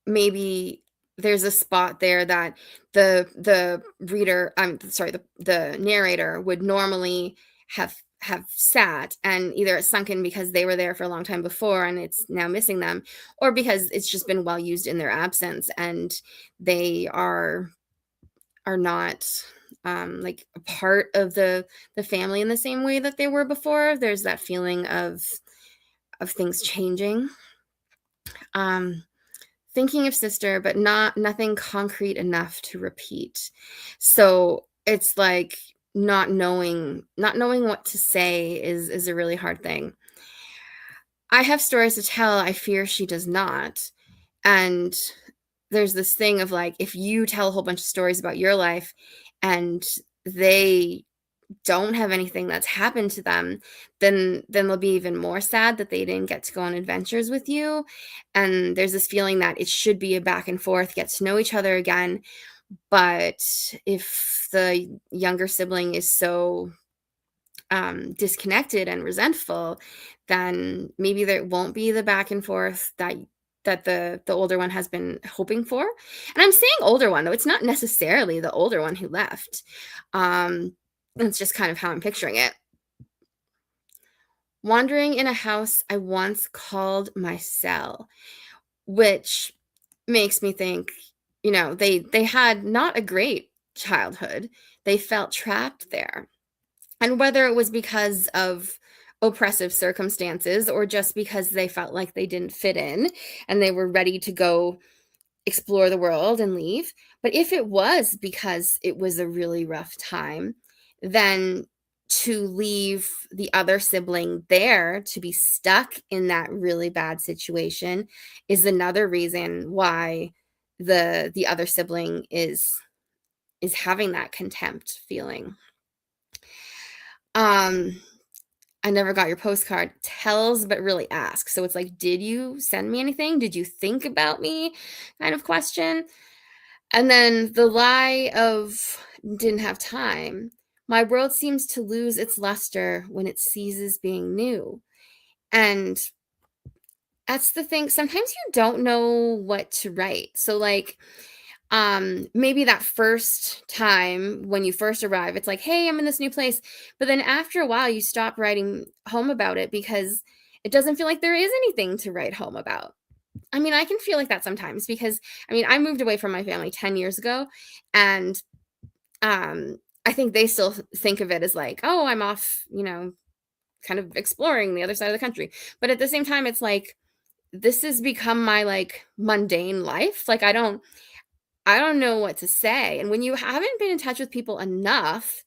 maybe there's a spot there that the reader, I'm sorry, the narrator would normally have sat, and either it's sunken because they were there for a long time before and it's now missing them, or because it's just been well used in their absence and they are not like a part of the family in the same way that they were before. There's that feeling of things changing. Thinking of Sister, but nothing concrete enough to repeat. So it's like not knowing what to say is a really hard thing. I have stories to tell, I fear she does not. And there's this thing of like, if you tell a whole bunch of stories about your life and they don't have anything that's happened to them, then they'll be even more sad that they didn't get to go on adventures with you. And there's this feeling that it should be a back and forth, get to know each other again. But if the younger sibling is so disconnected and resentful, then maybe there won't be the back and forth that the older one has been hoping for. And I'm saying older one, though it's not necessarily the older one who left. It's just kind of how I'm picturing it. Wandering in a house I once called my cell, which makes me think, they had not a great childhood. They felt trapped there. And whether it was because of oppressive circumstances or just because they felt like they didn't fit in and they were ready to go explore the world and leave. But if it was because it was a really rough time, then to leave the other sibling there to be stuck in that really bad situation is another reason why the other sibling is having that contempt feeling. I never got your postcard. Tells but really asks. So it's like, did you send me anything? Did you think about me? Kind of question. And then the lie of didn't have time. My world seems to lose its luster when it ceases being new. And that's the thing. Sometimes you don't know what to write. So like, maybe that first time when you first arrive, it's like, hey, I'm in this new place. But then after a while, you stop writing home about it because it doesn't feel like there is anything to write home about. I mean, I can feel like that sometimes because, I moved away from my family 10 years ago. And I think they still think of it as like, oh, I'm off, kind of exploring the other side of the country. But at the same time, it's like, this has become my like mundane life. Like, I don't know what to say. And when you haven't been in touch with people enough,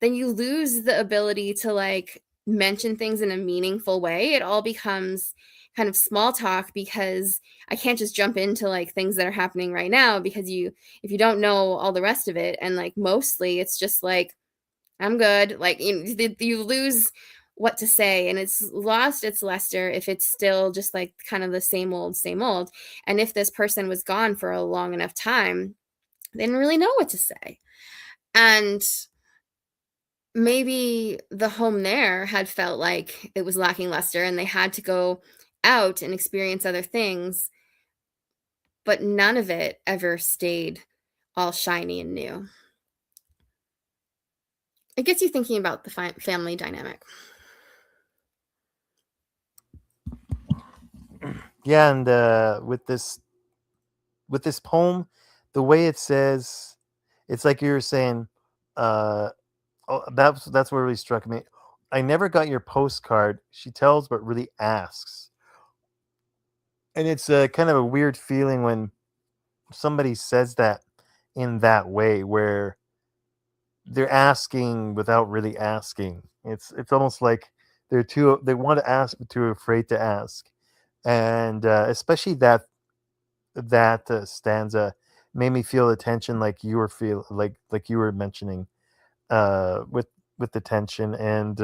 then you lose the ability to like mention things in a meaningful way. It all becomes kind of small talk because I can't just jump into like things that are happening right now because if you don't know all the rest of it, and like mostly it's just like, I'm good. Like you lose what to say, and it's lost its luster if it's still just like kind of the same old, same old. And if this person was gone for a long enough time, they didn't really know what to say. And maybe the home there had felt like it was lacking luster and they had to go out and experience other things, but none of it ever stayed all shiny and new. It gets you thinking about the family dynamic. Yeah, and with this poem, the way it says, it's like you were saying. That's what really struck me. I never got your postcard. She tells but really asks, and it's a kind of a weird feeling when somebody says that in that way, where they're asking without really asking. It's almost like they want to ask but too afraid to ask, and especially that stanza made me feel the tension, like you were like you were mentioning, with the tension, and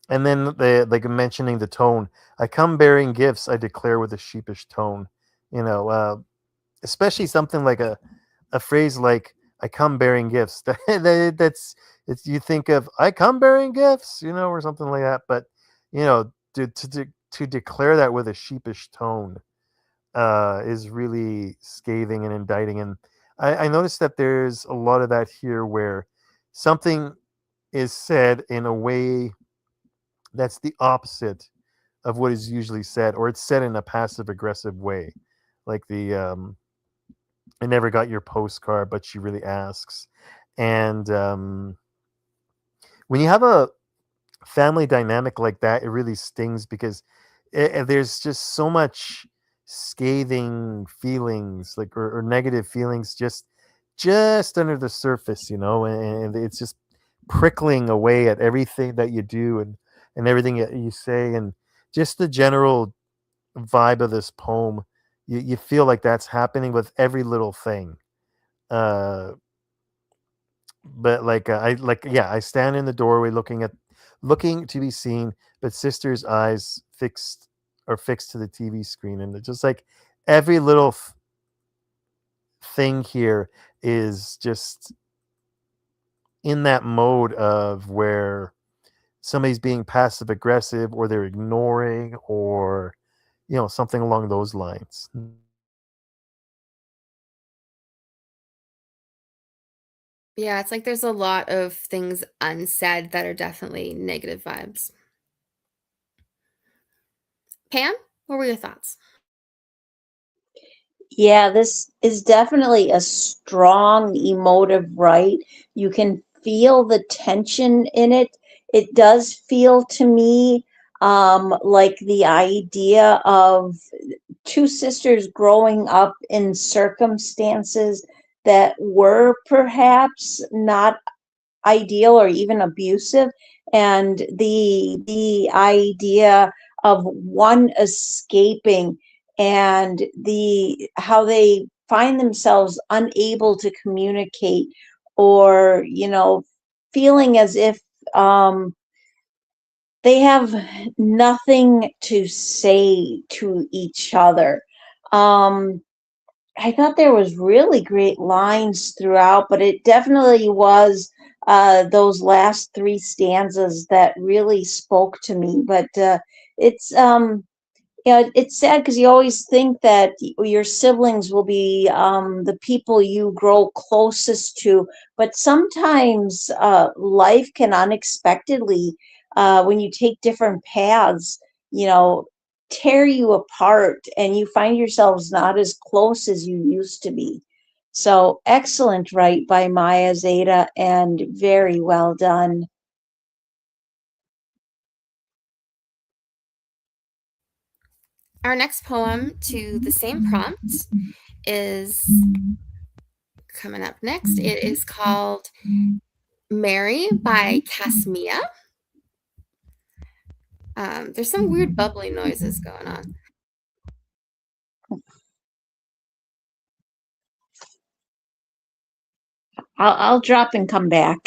then they like mentioning the tone. I come bearing gifts, I declare with a sheepish tone. Especially something like a phrase like "I come bearing gifts." That's it's you think of "I come bearing gifts," or something like that. But to declare that with a sheepish tone is really scathing and indicting. And I noticed that there's a lot of that here, where something is said in a way that's the opposite of what is usually said, or it's said in a passive aggressive way, like I never got your postcard, but she really asks. And when you have a family dynamic like that, it really stings because there's just so much scathing feelings, like or negative feelings, just under the surface, and it's just prickling away at everything that you do and everything that you say, and just the general vibe of this poem. You feel like that's happening with every little thing. Uh, but I stand in the doorway looking to be seen, but sister's eyes are fixed to the TV screen, and it's just like every little thing here is just in that mode of where somebody's being passive aggressive, or they're ignoring, or something along those lines. Yeah, it's like there's a lot of things unsaid that are definitely negative vibes. Pam, what were your thoughts? Yeah, this is definitely a strong emotive right. You can feel the tension in it. It does feel to me like the idea of two sisters growing up in circumstances that were perhaps not ideal or even abusive, and the idea of one escaping, and the how they find themselves unable to communicate, or feeling as if um they have nothing to say to each other. I thought there was really great lines throughout, but it definitely was those last three stanzas that really spoke to me. But it's it's sad because you always think that your siblings will be the people you grow closest to, but sometimes life can unexpectedly, when you take different paths, you know, tear you apart, and you find yourselves not as close as you used to be. So excellent, right, by Maya Zeta, and very well done. Our next poem to the same prompt is coming up next. It is called Mary by Casmia. There's some weird bubbly noises going on. I'll drop and come back.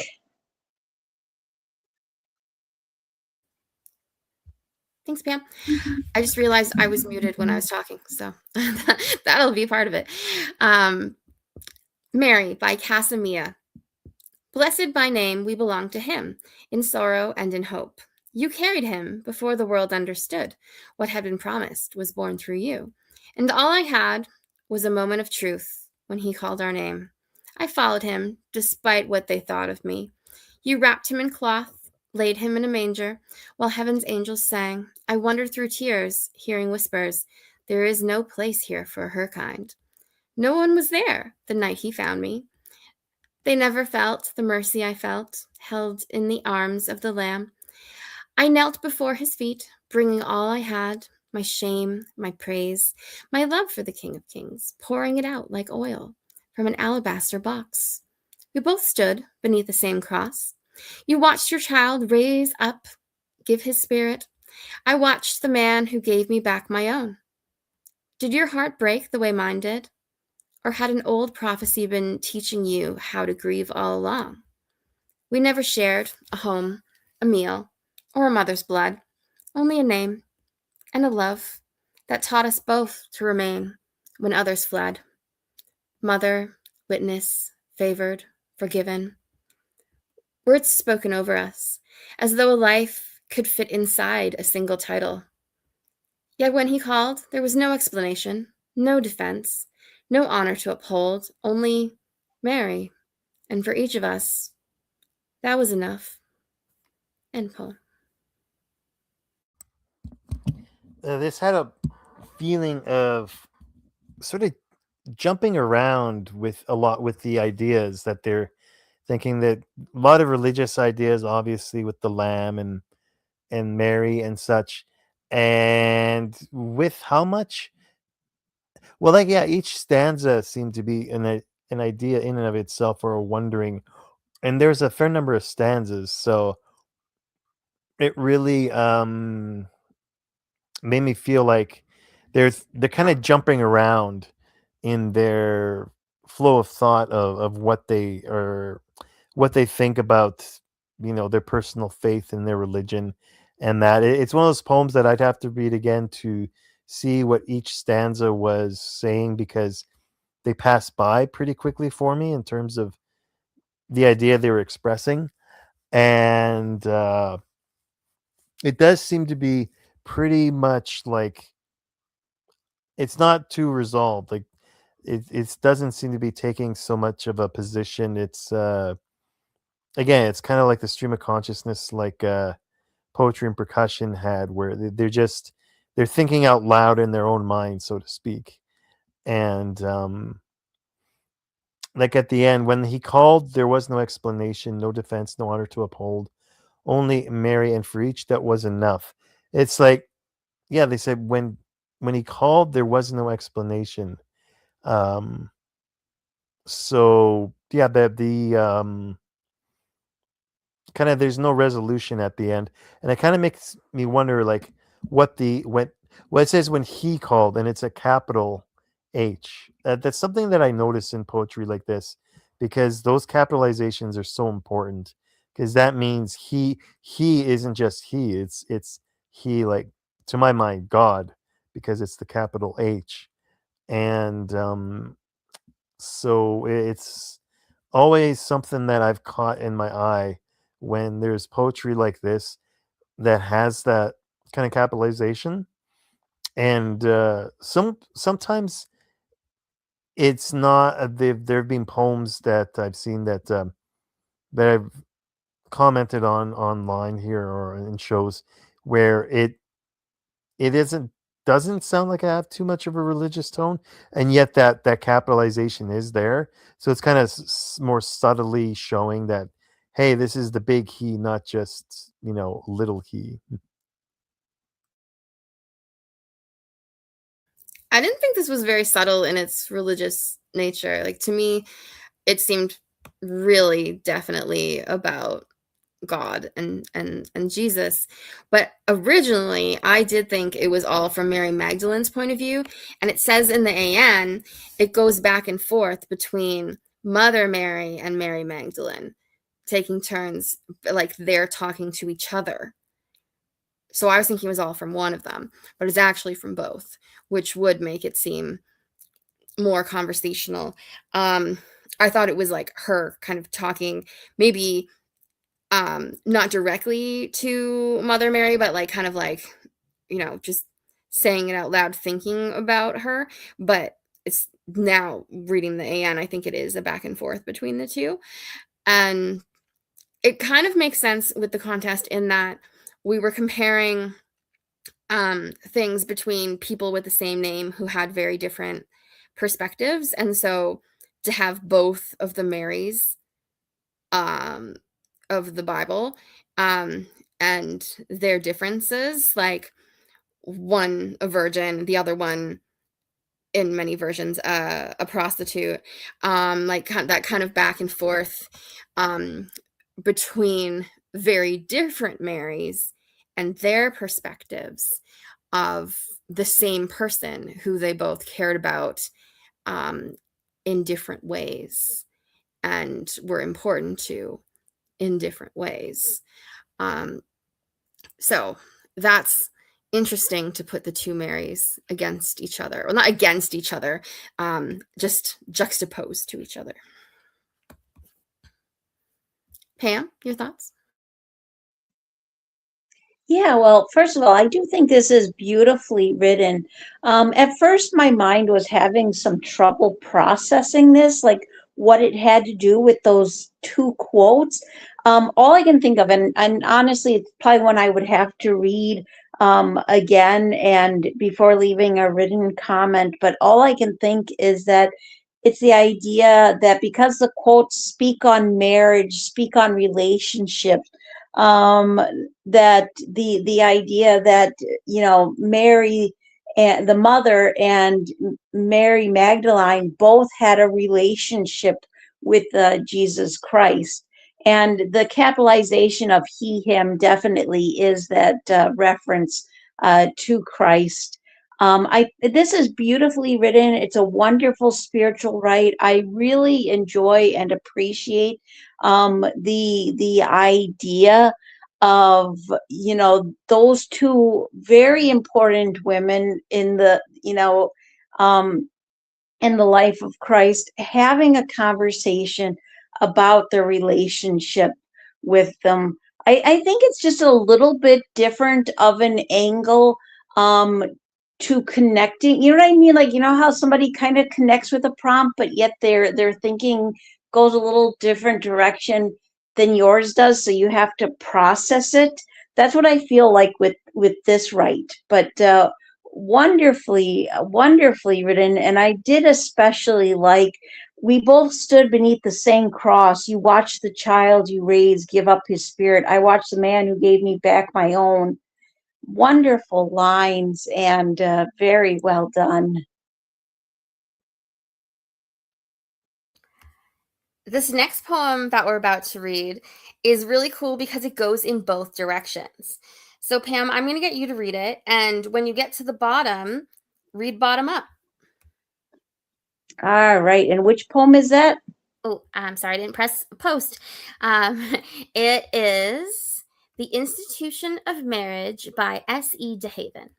Thanks, Pam. I just realized I was muted when I was talking, so that'll be part of it. Mary by Casamia. Blessed by name, we belong to him, in sorrow and in hope. You carried him before the world understood. What had been promised was born through you. And all I had was a moment of truth when he called our name. I followed him, despite what they thought of me. You wrapped him in cloth, laid him in a manger, while heaven's angels sang. I wandered through tears, hearing whispers, there is no place here for her kind. No one was there the night he found me. They never felt the mercy I felt, held in the arms of the Lamb. I knelt before his feet, bringing all I had, my shame, my praise, my love for the King of Kings, pouring it out like oil from an alabaster box. We both stood beneath the same cross. You watched your child raise up, give his spirit. I watched the man who gave me back my own. Did your heart break the way mine did? Or had an old prophecy been teaching you how to grieve all along? We never shared a home, a meal, or a mother's blood, only a name and a love that taught us both to remain when others fled. Mother, witness, favored, forgiven. Words spoken over us, as though a life could fit inside a single title. Yet when he called, there was no explanation, no defense, no honor to uphold, only Mary. And for each of us, that was enough. End poem. This had a feeling of sort of jumping around with a lot with the ideas that they're thinking, that a lot of religious ideas, obviously, with the lamb and Mary and such, and with how much, well, like, yeah, each stanza seemed to be an idea in and of itself, or a wondering, and there's a fair number of stanzas, so it really made me feel like they're kind of jumping around in their flow of thought of what they are what they think about, their personal faith and their religion, and that it's one of those poems that I'd have to read again to see what each stanza was saying, because they pass by pretty quickly for me in terms of the idea they were expressing. And it does seem to be pretty much like it's not too resolved. Like it doesn't seem to be taking so much of a position. It's again, it's kind of like the stream of consciousness, like poetry and percussion had, where they're thinking out loud in their own mind, so to speak. And like at the end, when he called, there was no explanation, no defense, no honor to uphold, only Mary, and for each that was enough. It's like, yeah, they said when he called, there was no explanation. So yeah, the kind of, there's no resolution at the end, and it kind of makes me wonder, like, when it says when he called, and it's a capital H. That's something that I notice in poetry like this, because those capitalizations are so important, because that means he isn't just he, it's he, like, to my mind, God, because it's the capital H. And so it's always something that I've caught in my eye when there's poetry like this that has that kind of capitalization. And sometimes it's not. There have been poems that I've seen that I've commented on online here or in shows where it doesn't sound like I have too much of a religious tone, and yet that capitalization is there. So it's kind of more subtly showing that, hey, this is the big he, not just little he. I didn't think this was very subtle in its religious nature. Like, to me, it seemed really definitely about God and Jesus. But originally, I did think it was all from Mary Magdalene's point of view. And it says in the AN, it goes back and forth between Mother Mary and Mary Magdalene, taking turns, like they're talking to each other. So I was thinking it was all from one of them, but it's actually from both, which would make it seem more conversational. I thought it was like her kind of talking, maybe not directly to Mother Mary, but like kind of like, just saying it out loud, thinking about her. But it's now reading the AN, I think it is a back and forth between the two. And it kind of makes sense with the contest in that we were comparing things between people with the same name who had very different perspectives. And so to have both of the Marys of the Bible and their differences, like one a virgin, the other one in many versions a prostitute, like that kind of back and forth between very different Marys and their perspectives of the same person who they both cared about in different ways and were important to in different ways. So that's interesting, to put the two Marys against each other. Well, not against each other, just juxtaposed to each other. Pam, your thoughts? Yeah, well, first of all, I do think this is beautifully written. At first, my mind was having some trouble processing this, like what it had to do with those two quotes. All I can think of, and honestly, it's probably one I would have to read again and before leaving a written comment, but all I can think is that it's the idea that because the quotes speak on marriage, speak on relationships, um, that the idea that Mary and the mother and Mary Magdalene both had a relationship with Jesus Christ, and the capitalization of he him definitely is that reference to Christ. This is beautifully written. It's a wonderful spiritual write. I really enjoy and appreciate the idea of, those two very important women in the, um, in the life of Christ, having a conversation about their relationship with them. I think it's just a little bit different of an angle um, to connecting. You know what I mean? Like, how somebody kind of connects with a prompt, but yet their thinking goes a little different direction than yours does. So you have to process it. That's what I feel like with this right. But wonderfully written. And I did especially like, we both stood beneath the same cross. You watched the child you raised give up his spirit. I watched the man who gave me back my own. Wonderful lines, and very well done. This next poem that we're about to read is really cool because it goes in both directions. So, Pam, I'm going to get you to read it. And when you get to the bottom, read bottom up. All right. And which poem is that? Oh, I'm sorry, I didn't press post. It is The Institution of Marriage by S.E. DeHaven.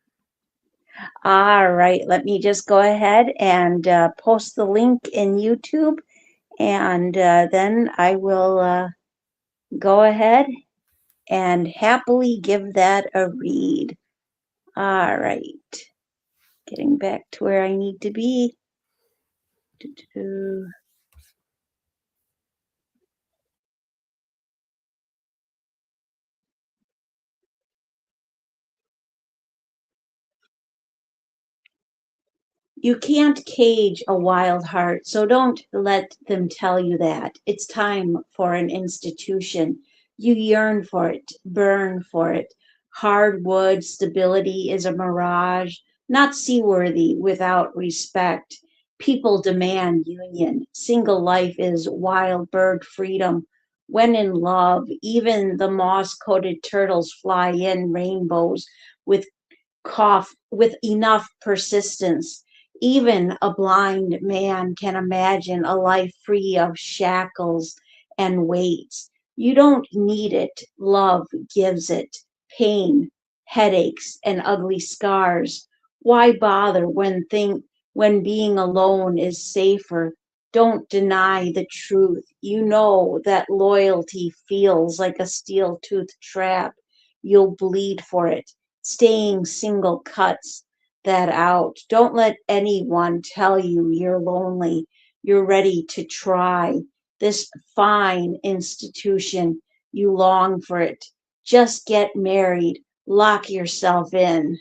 All right. Let me just go ahead and post the link in YouTube. And then I will go ahead and happily give that a read. All right. Getting back to where I need to be. You can't cage a wild heart, so don't let them tell you that. It's time for an institution. You yearn for it, burn for it. Hardwood stability is a mirage, not seaworthy without respect. People demand union. Single life is wild bird freedom. When in love, even the moss-coated turtles fly in rainbows with with enough persistence. Even a blind man can imagine a life free of shackles and weights. You don't need it. Love gives it. Pain, headaches, and ugly scars. Why bother when being alone is safer? Don't deny the truth. You know that loyalty feels like a steel-toothed trap. You'll bleed for it. Staying single cuts that out. Don't let anyone tell you you're lonely. You're ready to try this fine institution. You long for it. Just get married. Lock yourself in.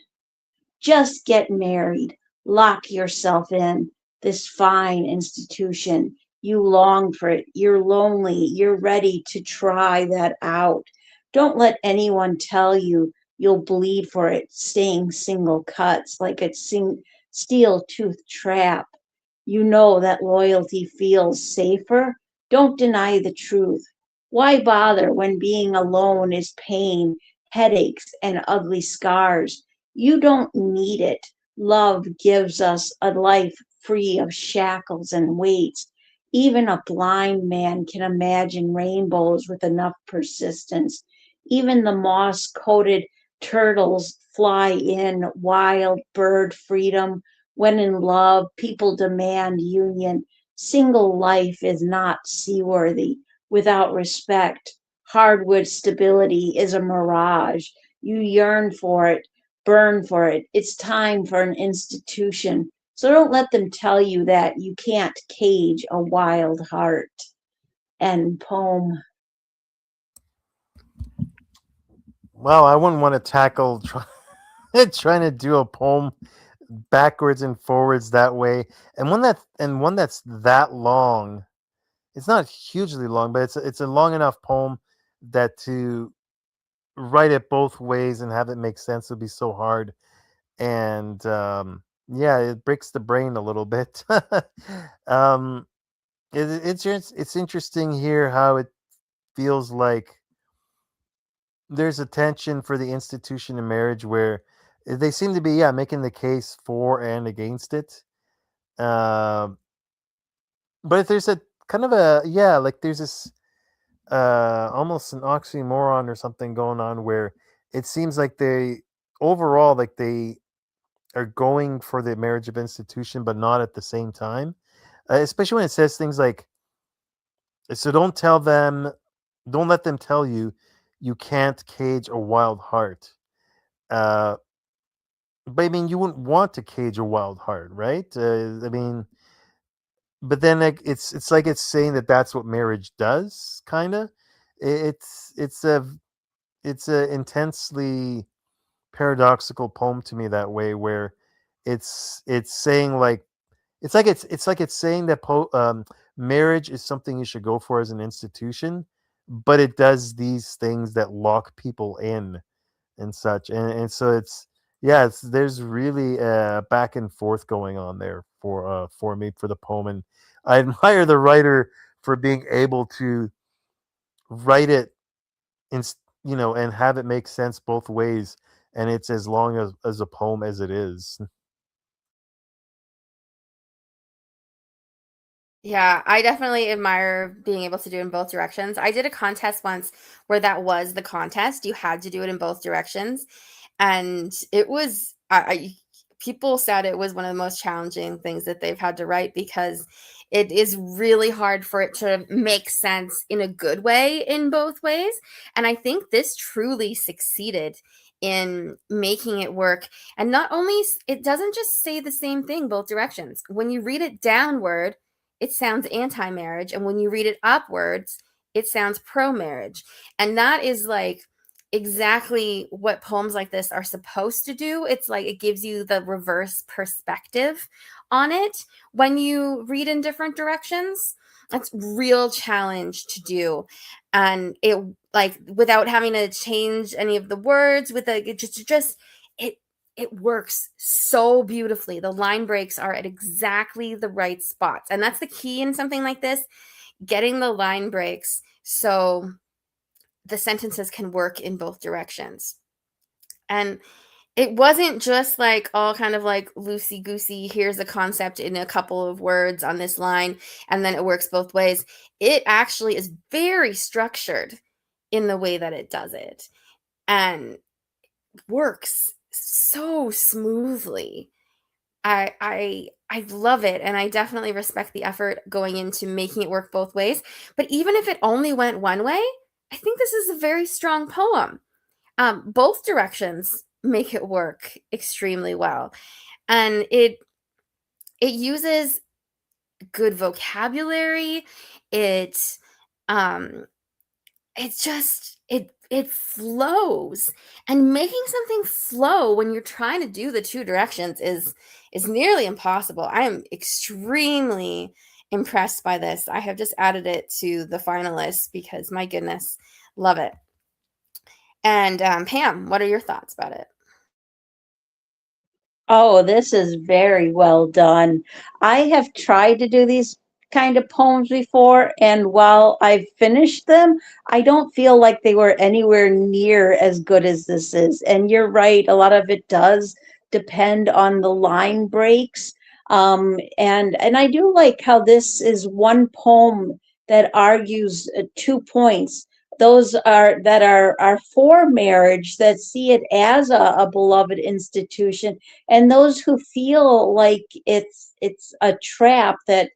Just get married. Lock yourself in this fine institution. You long for it. You're lonely. You're ready to try that out. Don't let anyone tell you you'll bleed for it, staying single cuts like a steel tooth trap. You know that loyalty feels safer. Don't deny the truth. Why bother when being alone is pain, headaches, and ugly scars? You don't need it. Love gives us a life free of shackles and weights. Even a blind man can imagine rainbows with enough persistence. Even the moss coated turtles fly in wild bird freedom. When in love, people demand union. Single life is not seaworthy without respect. Hardwood stability is a mirage. You yearn for it, burn for it. It's time for an institution. So don't let them tell you that you can't cage a wild heart. End poem. Well, I wouldn't want to tackle trying to do a poem backwards and forwards that way, and one that's that long. It's not hugely long, but it's a long enough poem that to write it both ways and have it make sense would be so hard. And yeah, it breaks the brain a little bit. um, it's interesting here how it feels like there's a tension for the institution of marriage where they seem to be making the case for and against it. But there's a kind of like there's this almost an oxymoron or something going on where it seems like they overall like they are going for the marriage of institution, but not at the same time. Especially when it says things like, "So don't let them tell you you can't cage a wild heart." Uh, but I mean, you wouldn't want to cage a wild heart, right? I mean, but then like it's like it's saying that that's what marriage does, kind of. It's a intensely paradoxical poem to me that way, where it's saying like it's saying that marriage is something you should go for as an institution, but it does these things that lock people in and such, and so there's really back and forth going on there for me for the poem, and I admire the writer for being able to write it in and have it make sense both ways, and it's as long as a poem as it is. Yeah, I definitely admire being able to do it in both directions. I did a contest once where that was the contest. You had to do it in both directions. And it was, people said it was one of the most challenging things that they've had to write because it is really hard for it to make sense in a good way in both ways. And I think this truly succeeded in making it work. And not only, it doesn't just say the same thing both directions. When you read it downward, it sounds anti-marriage, and when you read it upwards, it sounds pro-marriage. And that is like exactly what poems like this are supposed to do. It's like it gives you the reverse perspective on it when you read in different directions. That's real challenge to do, and it like without having to change any of the words with it just it works so beautifully. The line breaks are at exactly the right spots. And that's the key in something like this, getting the line breaks so the sentences can work in both directions. And it wasn't just like all kind of like loosey-goosey, here's a concept in a couple of words on this line, and then it works both ways. It actually is very structured in the way that it does it and works so smoothly. I love it, and I definitely respect the effort going into making it work both ways. But even if it only went one way, I think this is a very strong poem. Both directions make it work extremely well, and it uses good vocabulary. Um, it flows, and making something flow when you're trying to do the two directions is nearly impossible. I am extremely impressed by this. I have just added it to the finalists because my goodness, love it. And Pam, what are your thoughts about it? Oh, this is very well done. I have tried to do these kind of poems before, and while I've finished them, I don't feel like they were anywhere near as good as this is. And you're right, a lot of it does depend on the line breaks. And I do like how this is one poem that argues 2 points. Those are for marriage, that see it as a beloved institution, and those who feel like it's a trap that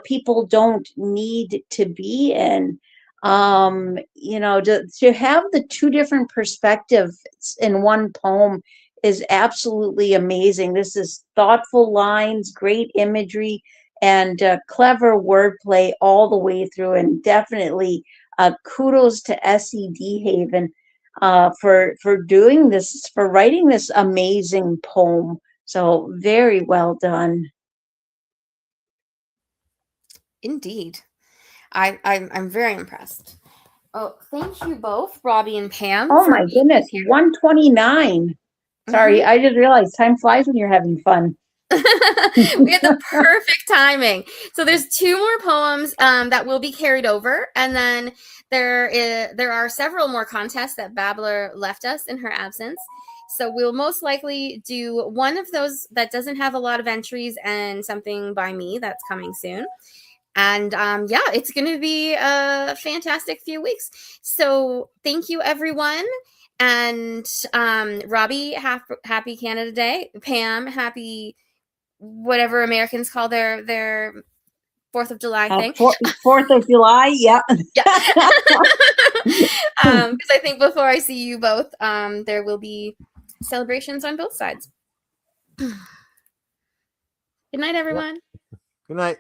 people don't need to be in. To have the two different perspectives in one poem is absolutely amazing. This is thoughtful lines, great imagery, and clever wordplay all the way through, and definitely kudos to SED Haven for doing this, for writing this amazing poem. So very well done. Indeed. I'm very impressed. Oh, thank you both, Robbie and Pam. Oh my goodness, 129. Sorry, I just realized time flies when you're having fun. We had the perfect timing. So there's two more poems that will be carried over, and then there are several more contests that Babbler left us in her absence. So we'll most likely do one of those that doesn't have a lot of entries and something by me that's coming soon. And yeah, it's going to be a fantastic few weeks. So thank you, everyone. And Robbie, happy Canada Day. Pam, happy whatever Americans call their 4th of July thing. 4th of July, yeah. Because I think before I see you both, there will be celebrations on both sides. Good night, everyone. Good night.